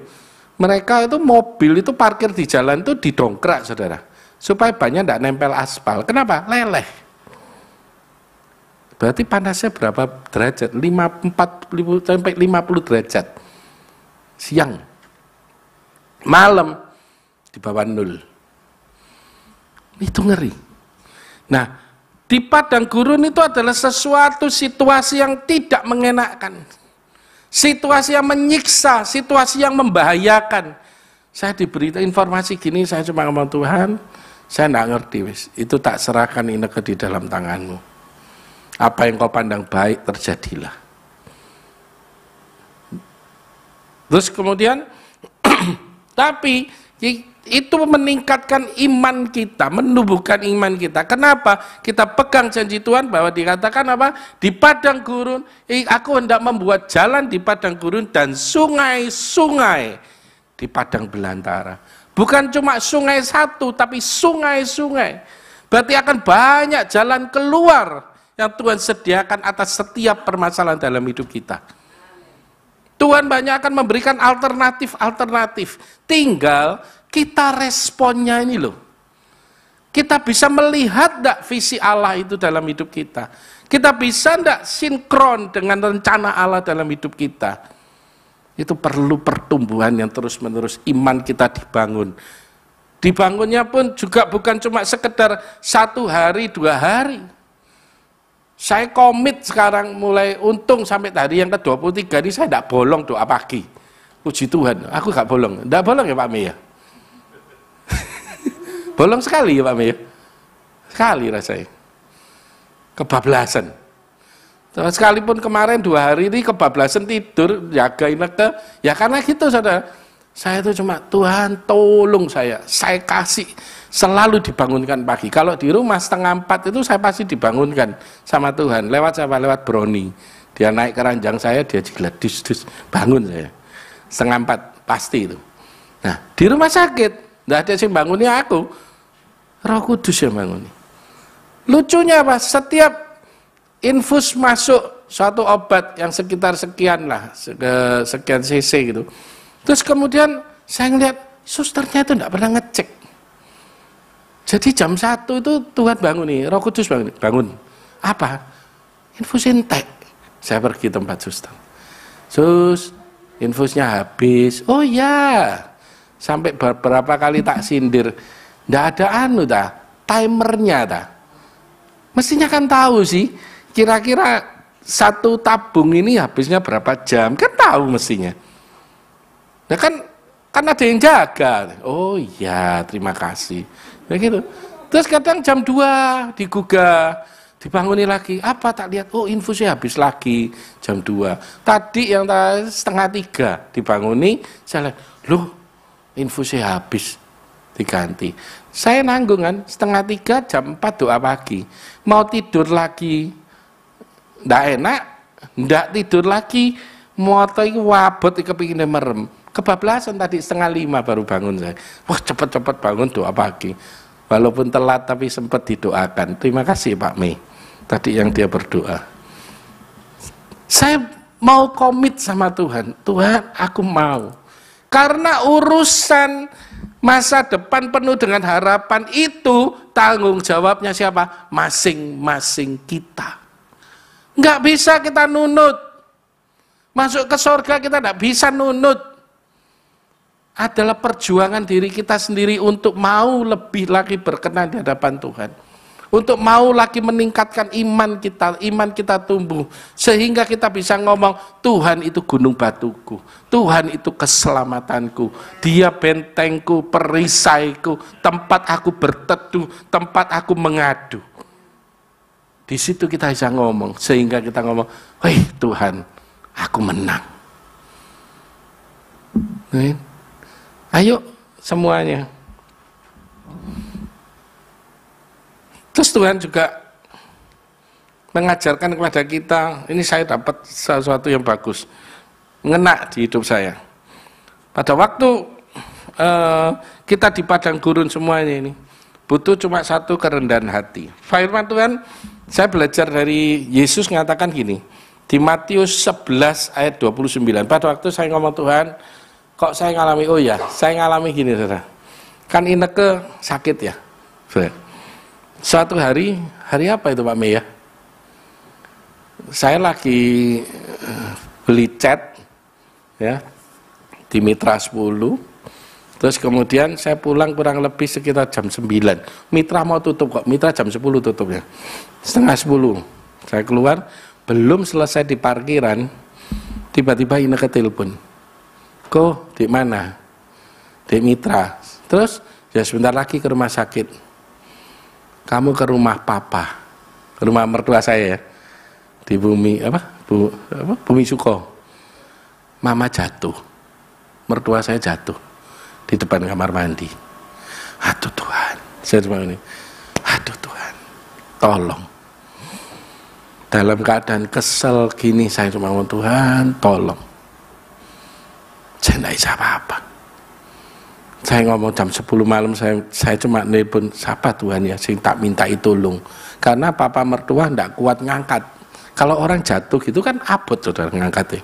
mereka itu mobil itu parkir di jalan itu didongkrak, saudara, supaya bannya tidak nempel aspal. Kenapa? Leleh. Berarti panasnya berapa derajat? 40 sampai 50 derajat. Siang. Malam di bawah 0. Itu ngeri. Nah, di padang gurun itu adalah sesuatu situasi yang tidak mengenakkan. Situasi yang menyiksa, situasi yang membahayakan. Saya diberi informasi gini, saya cuma ngomong, Tuhan, saya tidak ngerti, wis. Itu tak serahkan Ineke di dalam tanganmu. Apa yang kau pandang baik, terjadilah. Terus kemudian, tapi itu meningkatkan iman kita, menumbuhkan iman kita. Kenapa? Kita pegang janji Tuhan bahwa dikatakan apa? Di padang gurun, aku hendak membuat jalan di padang gurun dan sungai-sungai di padang belantara. Bukan cuma sungai satu, tapi sungai-sungai. Berarti akan banyak jalan keluar yang Tuhan sediakan atas setiap permasalahan dalam hidup kita. Tuhan banyak akan memberikan alternatif-alternatif. Tinggal kita responnya ini loh. Kita bisa melihat enggak visi Allah itu dalam hidup kita. Kita bisa enggak sinkron dengan rencana Allah dalam hidup kita. Itu perlu pertumbuhan yang terus-menerus, iman kita dibangun. Dibangunnya pun juga bukan cuma sekedar 1 hari, 2 hari. Saya komit sekarang mulai untung sampai hari yang ke-23 ini saya tidak bolong doa pagi. Puji Tuhan, aku gak bolong. Tidak bolong ya Pak Mei ya? Bolong sekali ya Pak Mei ya? Sekali rasanya. Kebablasan. Sekalipun kemarin 2 hari ini kebablasan tidur, jaga Ineke. Ya karena gitu saudara. Saya itu cuma, Tuhan tolong saya kasih, selalu dibangunkan pagi. Kalau di rumah 3:30 itu saya pasti dibangunkan sama Tuhan. Lewat siapa? Lewat Brownie. Dia naik ke ranjang saya, dia jilat, dus, bangun saya. 3:30 pasti itu. Nah, di rumah sakit, enggak ada yang bangunnya aku. Roh Kudus yang bangun. Lucunya apa? Setiap infus masuk suatu obat yang sekitar sekian lah, sekian cc gitu. Terus kemudian saya ngeliat susternya itu enggak pernah ngecek. Jadi jam 1 itu Tuhan bangun nih, Roh Kudus bangun. Apa? Infusin teh. Saya pergi tempat suster. Sus, infusnya habis. Oh ya. Sampai beberapa kali tak sindir. Nggak ada timernya dah. Mestinya kan tahu sih, kira-kira 1 tabung ini habisnya berapa jam, kan tahu mestinya. Nah kan ada yang jaga. Oh iya, terima kasih. Begitu. Terus kadang jam 2 digugah, dibanguni lagi. Apa tak lihat? Oh infusnya habis lagi jam 2. Tadi yang 2:30 dibanguni, saya lihat, loh infusnya habis, diganti. Saya nanggung kan, 2:30 jam 4 doa pagi. Mau tidur lagi, ndak enak, ndak tidur lagi, mau wabot kepingin merem. Kebablasan tadi 4:30 baru bangun saya. Wah cepet-cepet bangun doa pagi. Walaupun telat tapi sempat didoakan. Terima kasih Pak Mei. Tadi yang dia berdoa. Saya mau komit sama Tuhan. Tuhan aku mau. Karena urusan masa depan penuh dengan harapan itu tanggung jawabnya siapa? Masing-masing kita. Nggak bisa kita nunut. Masuk ke surga kita nggak bisa nunut. Adalah perjuangan diri kita sendiri untuk mau lebih lagi berkenan di hadapan Tuhan. untuk mau lagi meningkatkan iman kita tumbuh, sehingga kita bisa ngomong, Tuhan itu gunung batuku, Tuhan itu keselamatanku, Dia bentengku, perisaiku, tempat aku berteduh, tempat aku mengadu. Di situ kita bisa ngomong, sehingga kita ngomong, wih Tuhan, aku menang. Ayo semuanya. Terus Tuhan juga mengajarkan kepada kita, ini saya dapat sesuatu yang bagus, ngena di hidup saya. Pada waktu kita di padang gurun semuanya ini, butuh cuma satu kerendahan hati. Firman Tuhan, saya belajar dari Yesus mengatakan gini, di Matius 11 ayat 29, pada waktu saya ngomong Tuhan, kok saya ngalami, oh ya, saya ngalami gini, saudara. Kan Ineke sakit ya, saudara. Suatu hari apa itu Pak Mei ya? Saya lagi beli cat ya di Mitra 10. Terus kemudian saya pulang kurang lebih sekitar jam 9. Mitra mau tutup kok, Mitra jam 10 tutupnya. Setengah 10. Saya keluar, belum selesai di parkiran, tiba-tiba Ineke telepon. Kok di mana? Di Mitra. Terus ya sebentar lagi ke rumah sakit. Kamu ke rumah papa, ke rumah mertua saya ya, di Bumi Bumi Suko. Mama jatuh, mertua saya jatuh di depan kamar mandi. Aduh Tuhan, saya cuma ini, aduh Tuhan, tolong. Dalam keadaan kesel gini saya cuma ngomong, Tuhan tolong. Saya tidak bisa apa-apa. Saya ngomong jam 10 malam, saya cuma nelpon, siapa Tuhan ya, sing tak mintai tolong. Karena papa mertua tidak kuat ngangkat. Kalau orang jatuh gitu kan abot saudara ngangkatnya.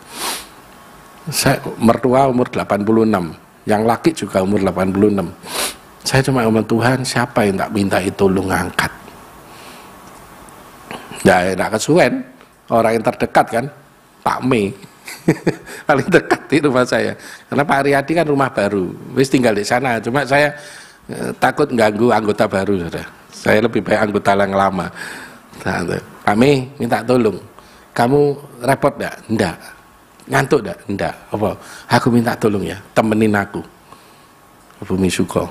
Saya mertua umur 86, yang laki juga umur 86. Saya cuma ngomong, Tuhan siapa yang tak mintai tolong ngangkat. Ya tidak kesuwen, orang yang terdekat kan, Pak Mei. Paling dekat di rumah saya, karena Pak Riyadi kan rumah baru, wis tinggal di sana. Cuma saya takut ganggu anggota baru, saudara. Saya lebih baik anggota yang lama. Pak Mei minta tolong, kamu repot enggak? Enggak. Ngantuk enggak? Enggak. Apa? Aku minta tolong ya, temenin aku ke Bumi Suko.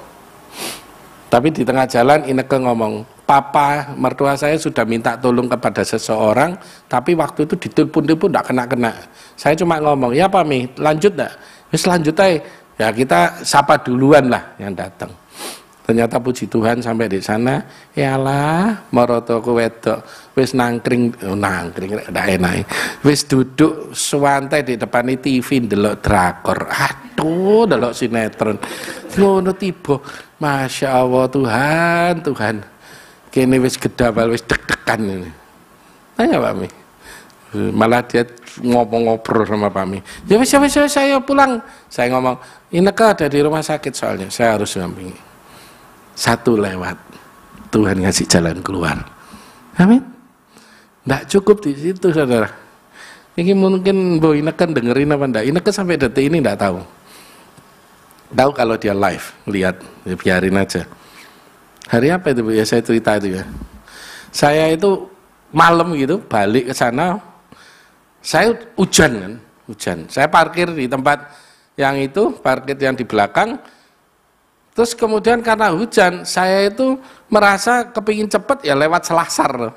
Tapi di tengah jalan Ineke ngomong, papa mertua saya sudah minta tolong kepada seseorang, tapi waktu itu ditelepon-telepon enggak kena-kena. Saya cuma ngomong, ya Pak Mi, lanjut enggak? Wis lanjut aja. Ya kita sapa duluan lah yang datang. Ternyata puji Tuhan sampai di sana, yalah marotoku wedok wis nangkring ndak enak. Wis duduk suwantai di depan TV ndelok drakor. Aduh, ndelok sinetron. Ngono tiba. Masya Allah Tuhan. Kene wis gedabal wis deg-degan ini. Tanya Pak Mi. Malah dia ngobrol sama Pak Mi. Ya wis saya pulang. Saya ngomong, Ineke ada di rumah sakit soalnya. Saya harus ngampingi. Satu lewat, Tuhan ngasih jalan keluar. Amin. Nggak cukup di situ saudara. Ini mungkin Bu Ineke dengerin apa enggak. Ineke sampai detik ini enggak tahu. Tahu kalau dia live, lihat, ya biarin aja. Hari apa itu Bu ya, saya cerita itu ya. Saya itu malam gitu balik ke sana, saya hujan kan, hujan. Saya parkir di tempat yang itu, parkir yang di belakang. Terus kemudian karena hujan, saya itu merasa kepingin cepet ya lewat Selasar.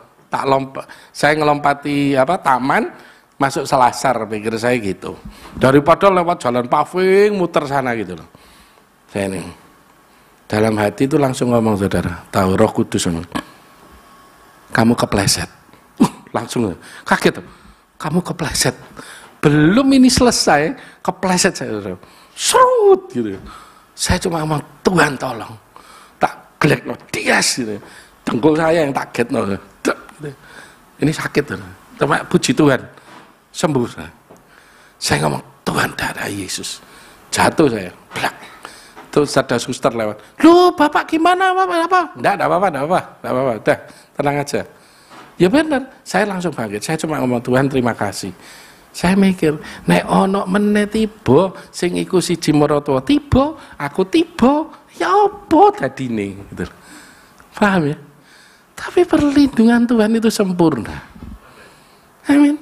Saya ngelompati taman, masuk Selasar, pikir saya gitu. Daripada lewat jalan paving, muter sana gitu loh. Saya ini, dalam hati itu langsung ngomong saudara, tahu Roh Kudus, kamu kepleset. Langsung kaget tuh, kamu kepleset. Belum ini selesai, kepleset saya saudara. Serut gitu. Saya cuma ngomong, Tuhan tolong. Tak gelek no, dias gitu. Dengkul saya yang tak get no. Gitu. Ini sakit tuh. Cuma puji Tuhan. Sembuh saya. Saya ngomong, Tuhan darah Yesus. Jatuh saya. Blak. Terus ada suster lewat. Loh, Bapak gimana? Apa? Enggak apa-apa. Udah, tenang aja. Ya benar. Saya langsung bangkit. Saya cuma ngomong, Tuhan terima kasih. Saya mikir, nek ono meneh tiba sing iku siji maratuwa tiba, aku tiba, ya apa dadine gitu. Paham ya? Tapi perlindungan Tuhan itu sempurna. Amin.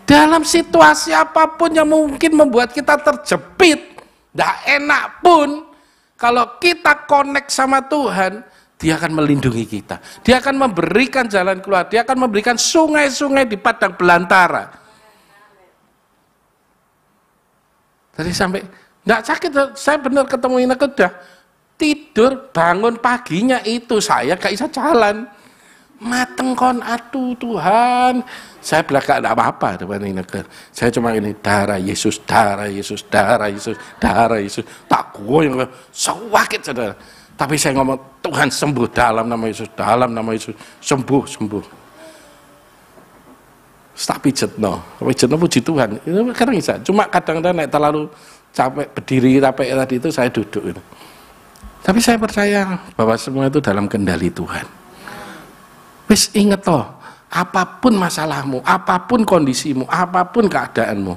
Dalam situasi apapun yang mungkin membuat kita terjepit, tidak enak pun, kalau kita connect sama Tuhan, Dia akan melindungi kita. Dia akan memberikan jalan keluar. Dia akan memberikan sungai-sungai di padang belantara. Tadi sampai, enggak sakit, saya benar ketemu Ineke udah tidur, bangun paginya itu saya gak bisa jalan. Mateng kon, aduh Tuhan. Saya bilang gak ada apa-apa depan Ineke. Saya cuma ini, darah Yesus, darah Yesus, darah Yesus, darah Yesus. Tak goyang, sakit saudara. Tapi saya ngomong, Tuhan sembuh dalam nama Yesus, dalam nama Yesus, sembuh, sembuh. Tak pijet no puji Tuhan. Itu kadang bisa. Cuma kadang-kadang naik terlalu capek berdiri capek tadi itu saya duduk. Gitu. Tapi saya percaya bahwa semua itu dalam kendali Tuhan. Wis inget toh, apapun masalahmu, apapun kondisimu, apapun keadaanmu,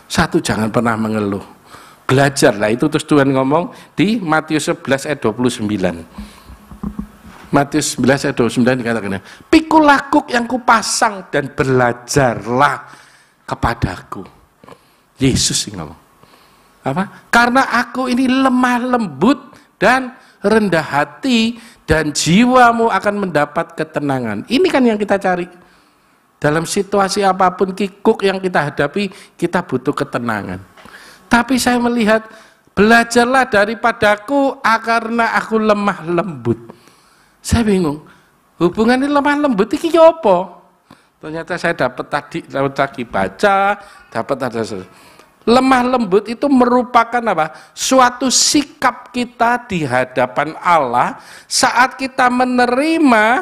satu jangan pernah mengeluh. Belajarlah, itu terus Tuhan ngomong di Matius 11 ayat 29. Matius 11 ayat 29 dikatakan, pikul lakuk yang kupasang dan belajarlah kepadaku. Yesus yang ngomong. Apa? Karena aku ini lemah lembut dan rendah hati dan jiwamu akan mendapat ketenangan. Ini kan yang kita cari. Dalam situasi apapun kikuk yang kita hadapi, kita butuh ketenangan. Tapi saya melihat, belajarlah daripadaku karena aku lemah lembut. Saya bingung, hubungannya lemah lembut ini apa? Ternyata saya dapat tadi baca, dapat ada lemah lembut itu merupakan apa? Suatu sikap kita di hadapan Allah saat kita menerima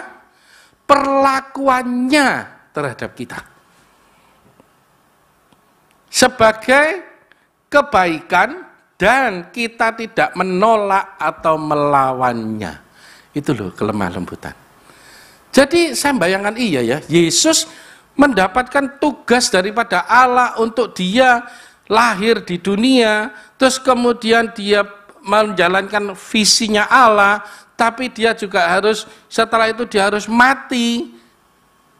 perlakuannya terhadap kita sebagai kebaikan dan kita tidak menolak atau melawannya. Itu loh kelemah lembutan. Jadi saya bayangkan iya ya, Yesus mendapatkan tugas daripada Allah untuk dia lahir di dunia, terus kemudian dia menjalankan visinya Allah, tapi dia juga harus, setelah itu dia harus mati,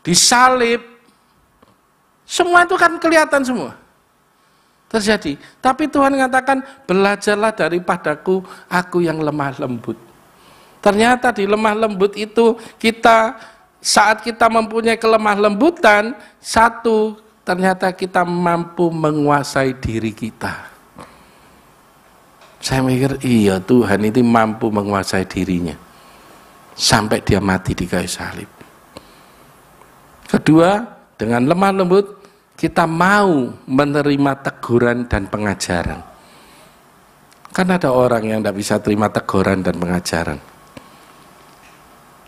disalib. Semua itu kan kelihatan semua. Terjadi. Tapi Tuhan mengatakan, belajarlah daripadaku, aku yang lemah lembut. Ternyata di lemah lembut itu kita, saat kita mempunyai kelemah lembutan, satu, ternyata kita mampu menguasai diri kita. Saya mikir, iya Tuhan itu mampu menguasai dirinya. Sampai dia mati di kayu salib. Kedua, dengan lemah lembut, kita mau menerima teguran dan pengajaran. Kan ada orang yang tidak bisa terima teguran dan pengajaran.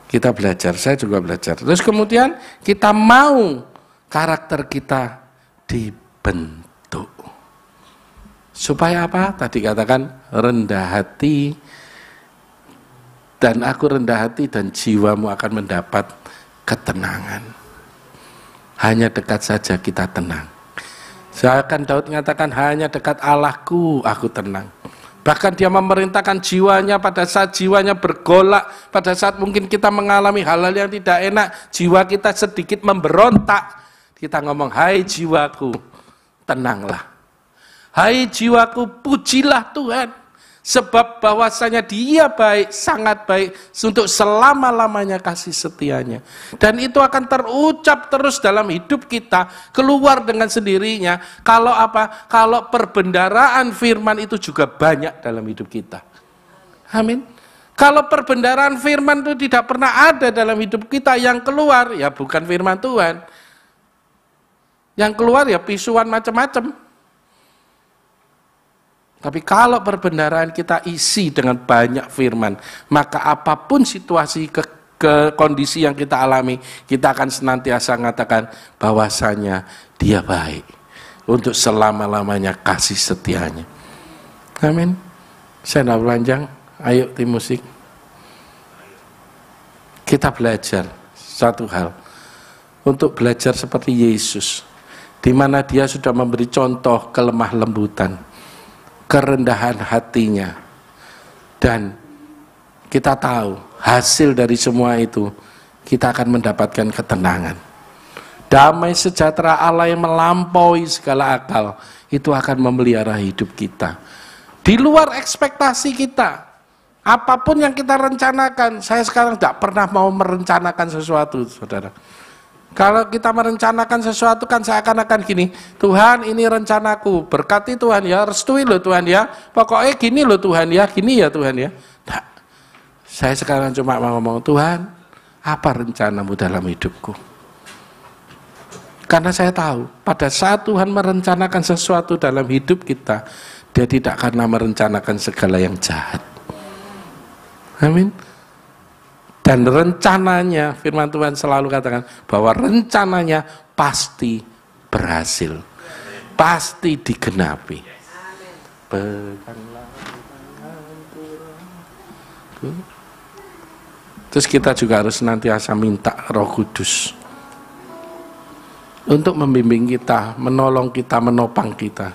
Kita belajar, saya juga belajar. Terus kemudian kita mau karakter kita dibentuk. Supaya apa? Tadi katakan rendah hati, dan aku rendah hati dan jiwamu akan mendapat ketenangan. Hanya dekat saja kita tenang. Seakan Daud mengatakan hanya dekat Allahku aku tenang. Bahkan dia memerintahkan jiwanya pada saat jiwanya bergolak, pada saat mungkin kita mengalami hal-hal yang tidak enak, jiwa kita sedikit memberontak. Kita ngomong, hai jiwaku, tenanglah. Hai jiwaku, pujilah Tuhan. Sebab bahwasanya dia baik, sangat baik, untuk selama-lamanya kasih setianya. Dan itu akan terucap terus dalam hidup kita, keluar dengan sendirinya. Kalau apa? Kalau perbendaharaan firman itu juga banyak dalam hidup kita. Amin. Kalau perbendaharaan firman itu tidak pernah ada dalam hidup kita, yang keluar ya bukan firman Tuhan. Yang keluar ya pisuan macam-macam. Tapi kalau perbendaharaan kita isi dengan banyak firman, maka apapun situasi ke kondisi yang kita alami, kita akan senantiasa mengatakan bahwasanya dia baik untuk selama-lamanya kasih setianya. Amin. Saya tidak panjang, ayo tim musik. Kita belajar satu hal, untuk belajar seperti Yesus, di mana dia sudah memberi contoh kelemah lembutan, kerendahan hatinya, dan kita tahu hasil dari semua itu kita akan mendapatkan ketenangan. Damai sejahtera Allah yang melampaui segala akal, itu akan memelihara hidup kita. Di luar ekspektasi kita, apapun yang kita rencanakan, saya sekarang tidak pernah mau merencanakan sesuatu, saudara. Kalau kita merencanakan sesuatu kan seakan-akan gini, Tuhan ini rencanaku, berkati Tuhan ya, restui loh Tuhan ya, pokoknya gini loh Tuhan ya, gini ya Tuhan ya. Nah, saya sekarang cuma mau ngomong, Tuhan, apa rencanamu dalam hidupku? Karena saya tahu, pada saat Tuhan merencanakan sesuatu dalam hidup kita, Dia tidak karena merencanakan segala yang jahat. Amin. Dan rencananya, firman Tuhan selalu katakan bahwa rencananya pasti berhasil, pasti digenapi. Terus kita juga harus senantiasa minta Roh Kudus untuk membimbing kita, menolong kita, menopang kita.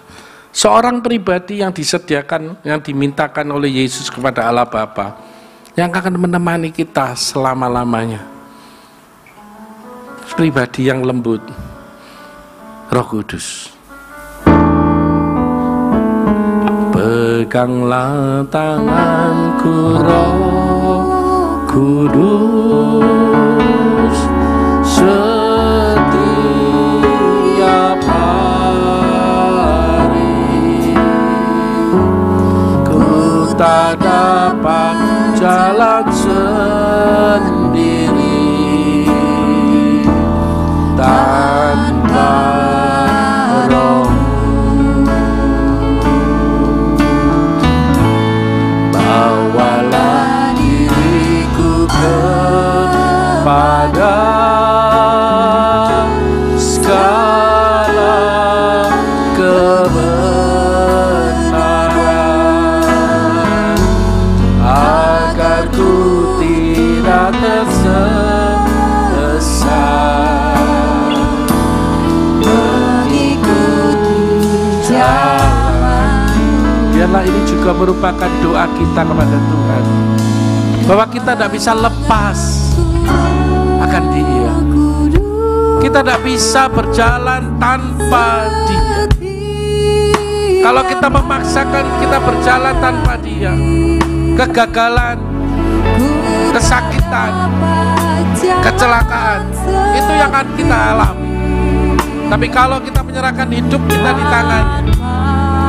Seorang pribadi yang disediakan, yang dimintakan oleh Yesus kepada Allah Bapa, yang akan menemani kita selama-lamanya. Pribadi yang lembut, Roh Kudus. Peganglah tanganku Roh Kudus, setiap hari ku tak dapat jalan sendiri tanpa Roh-Mu. Bawalah diriku kepada segala kebenaran, agar ku tidak tersesat, mengikuti jalan. Biarlah ini juga merupakan doa kita kepada Tuhan, bahwa kita tidak bisa lepas akan Dia. Kita tidak bisa berjalan tanpa Dia. Kalau kita memaksakan kita berjalan tanpa Dia, kegagalan, kesakitan, kecelakaan, itu yang akan kita alami. Tapi kalau kita menyerahkan hidup kita di tangan-Nya,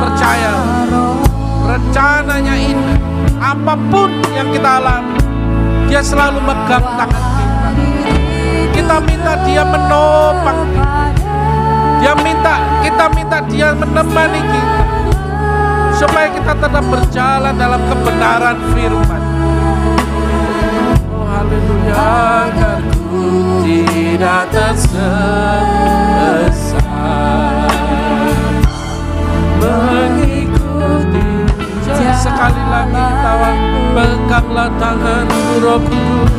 percaya rencananya indah. Apapun yang kita alami, Dia selalu megang tangan kita. Kita minta Dia menopang kita. Kita minta Dia menemani kita, supaya kita tetap berjalan dalam kebenaran firman. Oh haleluya, agar ku tidak tersesat, mengikuti jalan. Sekali lagi tawar, peganglah tanganku Roh Kudus,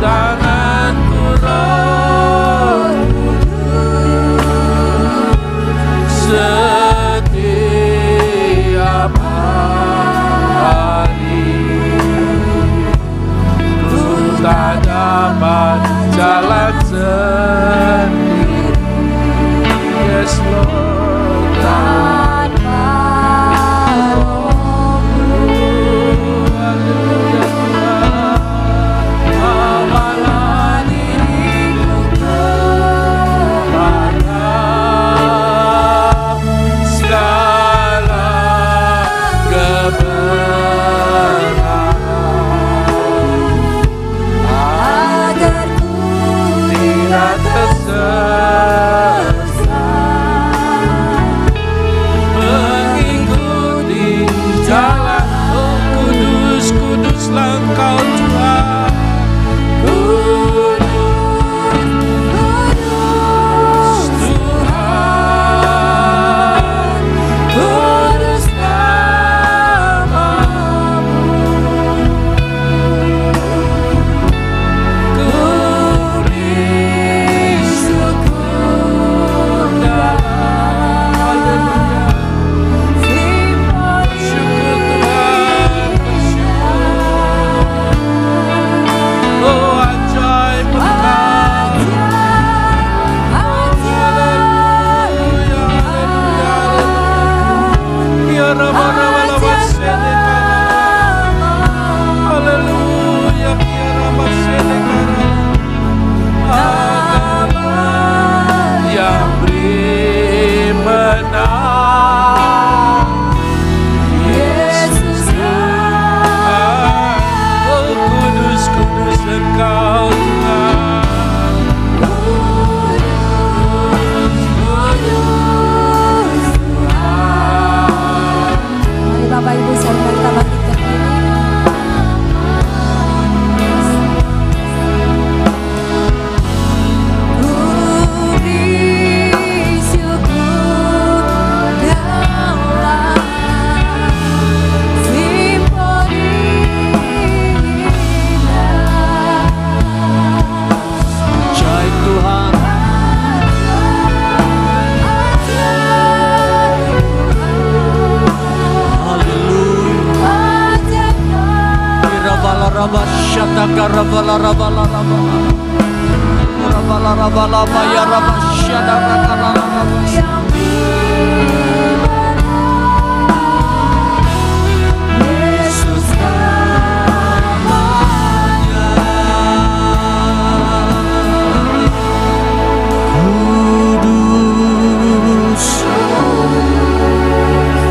tanganku Roh Kudus, setiap hari ku tak dapat jalan sendiri. Yes Lord, tanpa Roh-Mu. Haleluya.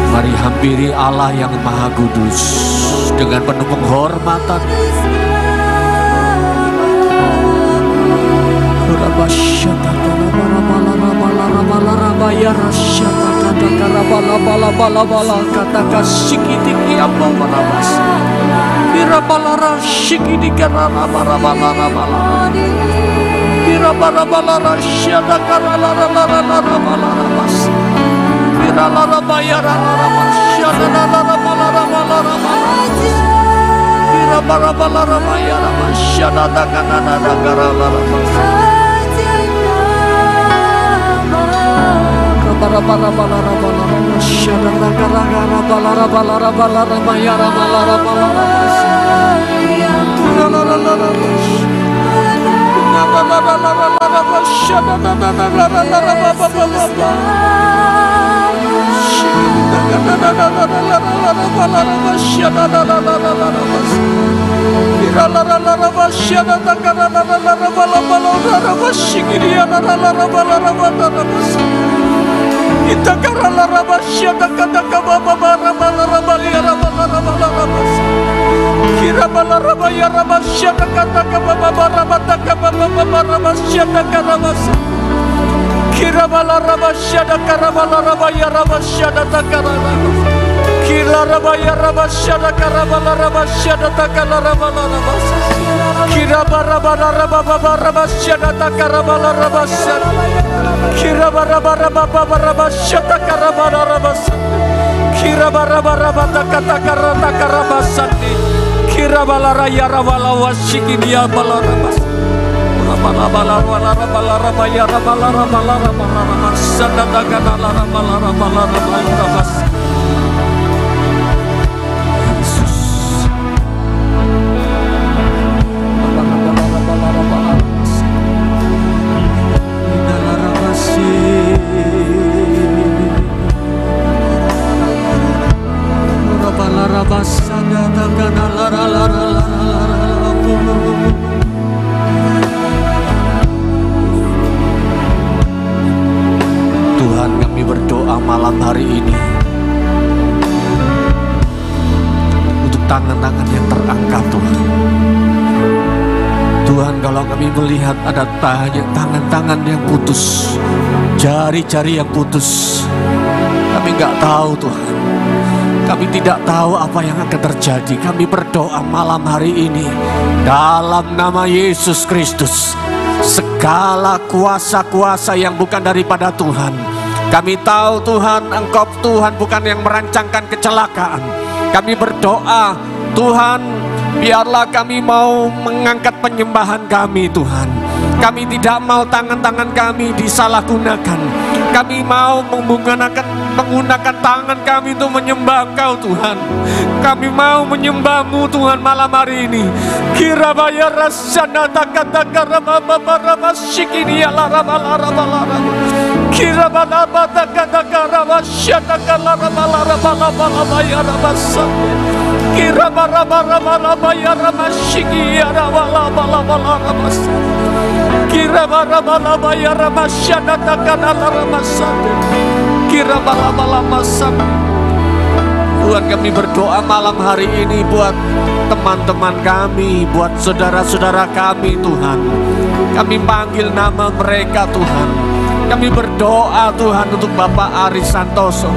Mari hampiri Allah yang Maha Kudus dengan penuh penghormatan. Tuhan, kami berdoa malam hari ini untuk tangan-tangan yang terangkat, Tuhan. Tuhan, kalau kami melihat ada tangan-tangan yang putus, jari-jari yang putus, kami nggak tahu, Tuhan. Kami tidak tahu apa yang akan terjadi. Kami berdoa malam hari ini dalam nama Yesus Kristus. Segala kuasa-kuasa yang bukan daripada Tuhan, kami tahu Tuhan, Engkau Tuhan bukan yang merancangkan kecelakaan. Kami berdoa Tuhan, biarlah kami mau mengangkat penyembahan kami Tuhan. Kami tidak mau tangan-tangan kami disalahgunakan. Kami mau menggunakan tangan kami untuk menyembah Engkau Tuhan. Kami mau menyembah-Mu Tuhan malam hari ini. Kirabaya rasana takataka rababa sikini alaraba. Kirababa takataka rabasyataka laraba ya rabasa. Kirababa ya rabashiki ya rabasa. Kirababa ya rabasyataka larabasa. Kirababa. Tuhan, kami berdoa malam hari ini buat teman-teman kami, buat saudara-saudara kami Tuhan. Kami panggil nama mereka Tuhan. Kami berdoa Tuhan untuk Bapak Aris Santoso.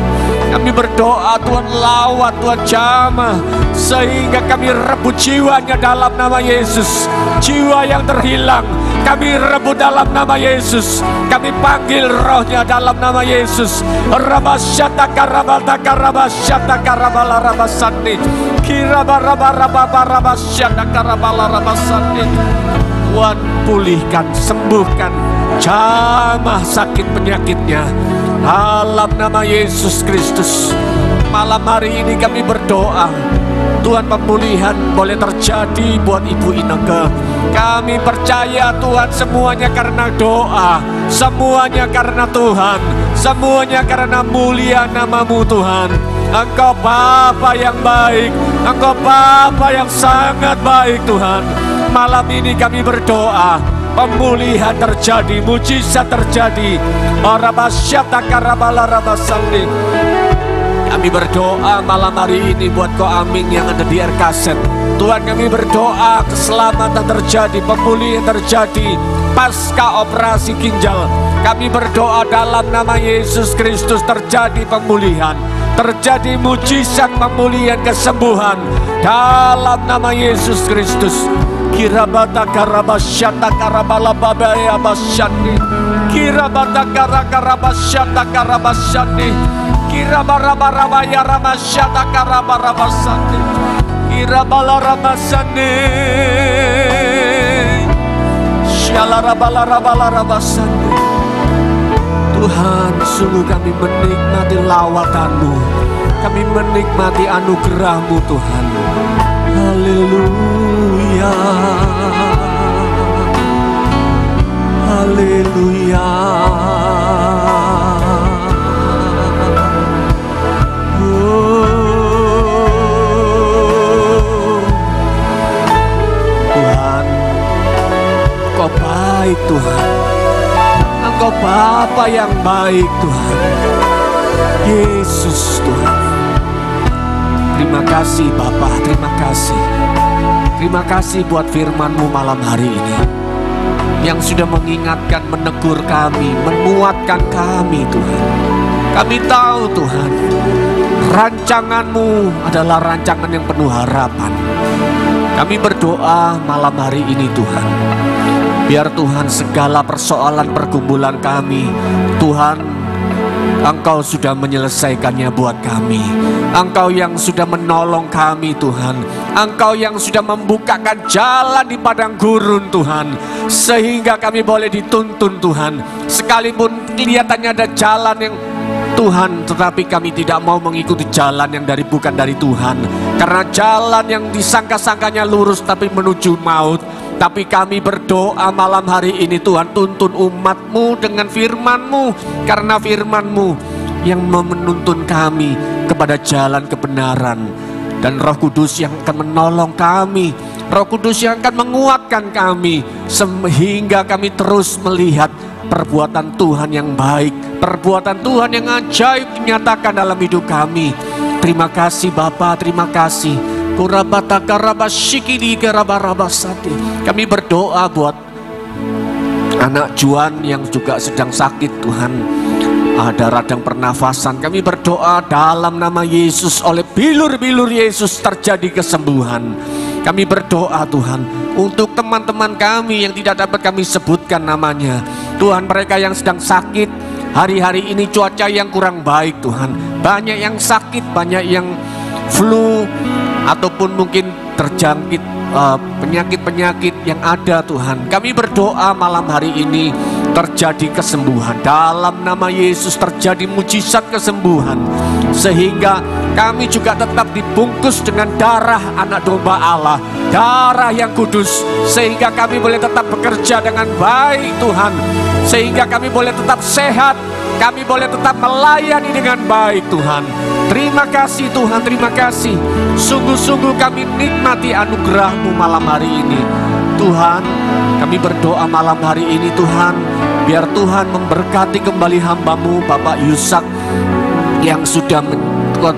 Kami berdoa Tuhan, lawat Tuhan jamah, sehingga kami rebut jiwanya dalam nama Yesus. Jiwa yang terhilang kami rebut dalam nama Yesus. Kami panggil rohnya dalam nama Yesus. Rabasyataka rabataka rabasyataka rabala rabasani. Kirabarabarabarabasyataka rabala rabasani. Tuhan, pulihkan, sembuhkan jamah sakit penyakitnya dalam nama Yesus Kristus. Malam hari ini kami berdoa Tuhan, pemulihan boleh terjadi buat Ibu Ineke. Kami percaya Tuhan, semuanya karena doa, semuanya karena Tuhan, semuanya karena mulia nama-Mu Tuhan. Engkau Bapa yang baik, Engkau Bapa yang sangat baik Tuhan. Malam ini kami berdoa, pemulihan terjadi, mujizat terjadi. Kami berdoa malam hari ini buat Ko Aming yang ada di RKZ. Tuhan, kami berdoa keselamatan terjadi, pemulihan terjadi pasca operasi ginjal. Kami berdoa dalam nama Yesus Kristus terjadi pemulihan, terjadi mujizat pemulihan kesembuhan dalam nama Yesus Kristus. Kirabata karabasyata karabalababaya basyani, kirabata karabasyata karabasyani, kirabarabarabaya ramasyata karabarabasani, kirabalaramasani, syalarabalabalarabasani. Tuhan, sungguh kami menikmati lawatan-Mu, kami menikmati anugerah-Mu Tuhan. Haleluya, haleluya. Tuhan, Engkau baik Tuhan, Engkau Bapa yang baik Tuhan. Yesus Tuhan, terima kasih Bapa, terima kasih. Terima kasih buat firman-Mu malam hari ini yang sudah mengingatkan, menegur kami, menguatkan kami Tuhan. Kami tahu Tuhan, rancangan-Mu adalah rancangan yang penuh harapan. Kami berdoa malam hari ini Tuhan, biar Tuhan segala persoalan pergumulan kami, Tuhan, Engkau sudah menyelesaikannya buat kami. Engkau yang sudah menolong kami Tuhan. Engkau yang sudah membukakan jalan di padang gurun Tuhan, sehingga kami boleh dituntun Tuhan. Sekalipun kelihatannya ada jalan yang Tuhan, tetapi kami tidak mau mengikuti jalan yang bukan dari Tuhan. Karena jalan yang disangka-sangkanya lurus tapi menuju maut. Tapi kami berdoa malam hari ini Tuhan, tuntun umat-Mu dengan firman-Mu. Karena firman-Mu yang menuntun kami kepada jalan kebenaran. Dan Roh Kudus yang akan menolong kami, Roh Kudus yang akan menguatkan kami, sehingga kami terus melihat perbuatan Tuhan yang baik, perbuatan Tuhan yang ajaib dinyatakan dalam hidup kami. Terima kasih Bapa, terima kasih. Kami berdoa buat anak Juan yang juga sedang sakit Tuhan, ada radang pernafasan. Kami berdoa dalam nama Yesus, oleh bilur-bilur Yesus terjadi kesembuhan. Kami berdoa Tuhan untuk teman-teman kami yang tidak dapat kami sebutkan namanya. Tuhan, mereka yang sedang sakit, hari-hari ini cuaca yang kurang baik Tuhan, banyak yang sakit, banyak yang flu, ataupun mungkin terjangkit penyakit-penyakit yang ada Tuhan. Kami berdoa malam hari ini terjadi kesembuhan. Dalam nama Yesus terjadi mujizat kesembuhan. Sehingga kami juga tetap dibungkus dengan darah anak domba Allah, darah yang kudus. Sehingga kami boleh tetap bekerja dengan baik Tuhan. Sehingga kami boleh tetap sehat, kami boleh tetap melayani dengan baik Tuhan. Terima kasih Tuhan, terima kasih. Sungguh-sungguh kami nikmati anugerah-Mu malam hari ini Tuhan. Kami berdoa malam hari ini Tuhan, biar Tuhan memberkati kembali hamba-Mu Bapak Yusak, yang sudah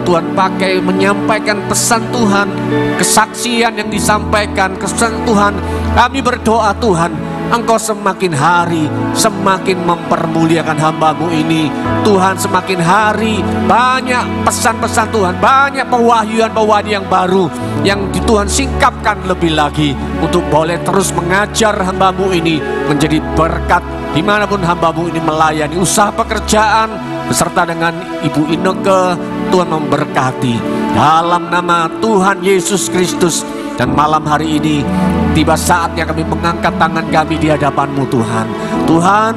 Tuhan pakai menyampaikan pesan Tuhan, kesaksian yang disampaikan, kesan Tuhan. Kami berdoa Tuhan, Engkau semakin hari semakin mempermuliakan hamba-Mu ini Tuhan. Semakin hari banyak pesan-pesan Tuhan, banyak pewahyuan-pewahyuan yang baru yang Tuhan singkapkan lebih lagi untuk boleh terus mengajar hamba-Mu ini menjadi berkat dimanapun hamba-Mu ini melayani usaha pekerjaan beserta dengan Ibu Ineke. Tuhan memberkati dalam nama Tuhan Yesus Kristus. Dan malam hari ini tiba saatnya kami mengangkat tangan kami di hadapan-Mu Tuhan. Tuhan,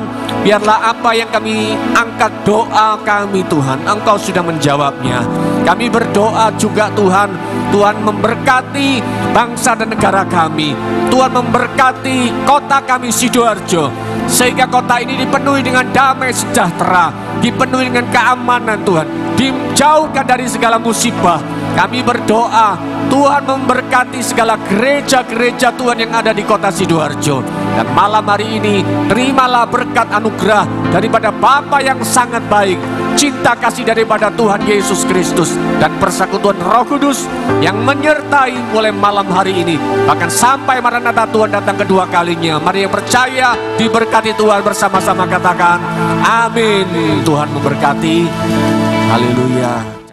biarlah apa yang kami angkat doa kami Tuhan, Engkau sudah menjawabnya. Kami berdoa juga Tuhan, Tuhan memberkati bangsa dan negara kami. Tuhan memberkati kota kami Sidoarjo, sehingga kota ini dipenuhi dengan damai sejahtera, dipenuhi dengan keamanan Tuhan, dijauhkan dari segala musibah. Kami berdoa Tuhan memberkati segala gereja-gereja Tuhan yang ada di kota Sidoarjo. Dan malam hari ini terimalah berkat anugerah daripada Bapa yang sangat baik, cinta kasih daripada Tuhan Yesus Kristus, dan persekutuan Roh Kudus yang menyertai mulai malam hari ini bahkan sampai Maranatha Tuhan datang kedua kalinya. Mari yang percaya diberkati Tuhan bersama-sama katakan amin. Tuhan memberkati. Haleluya.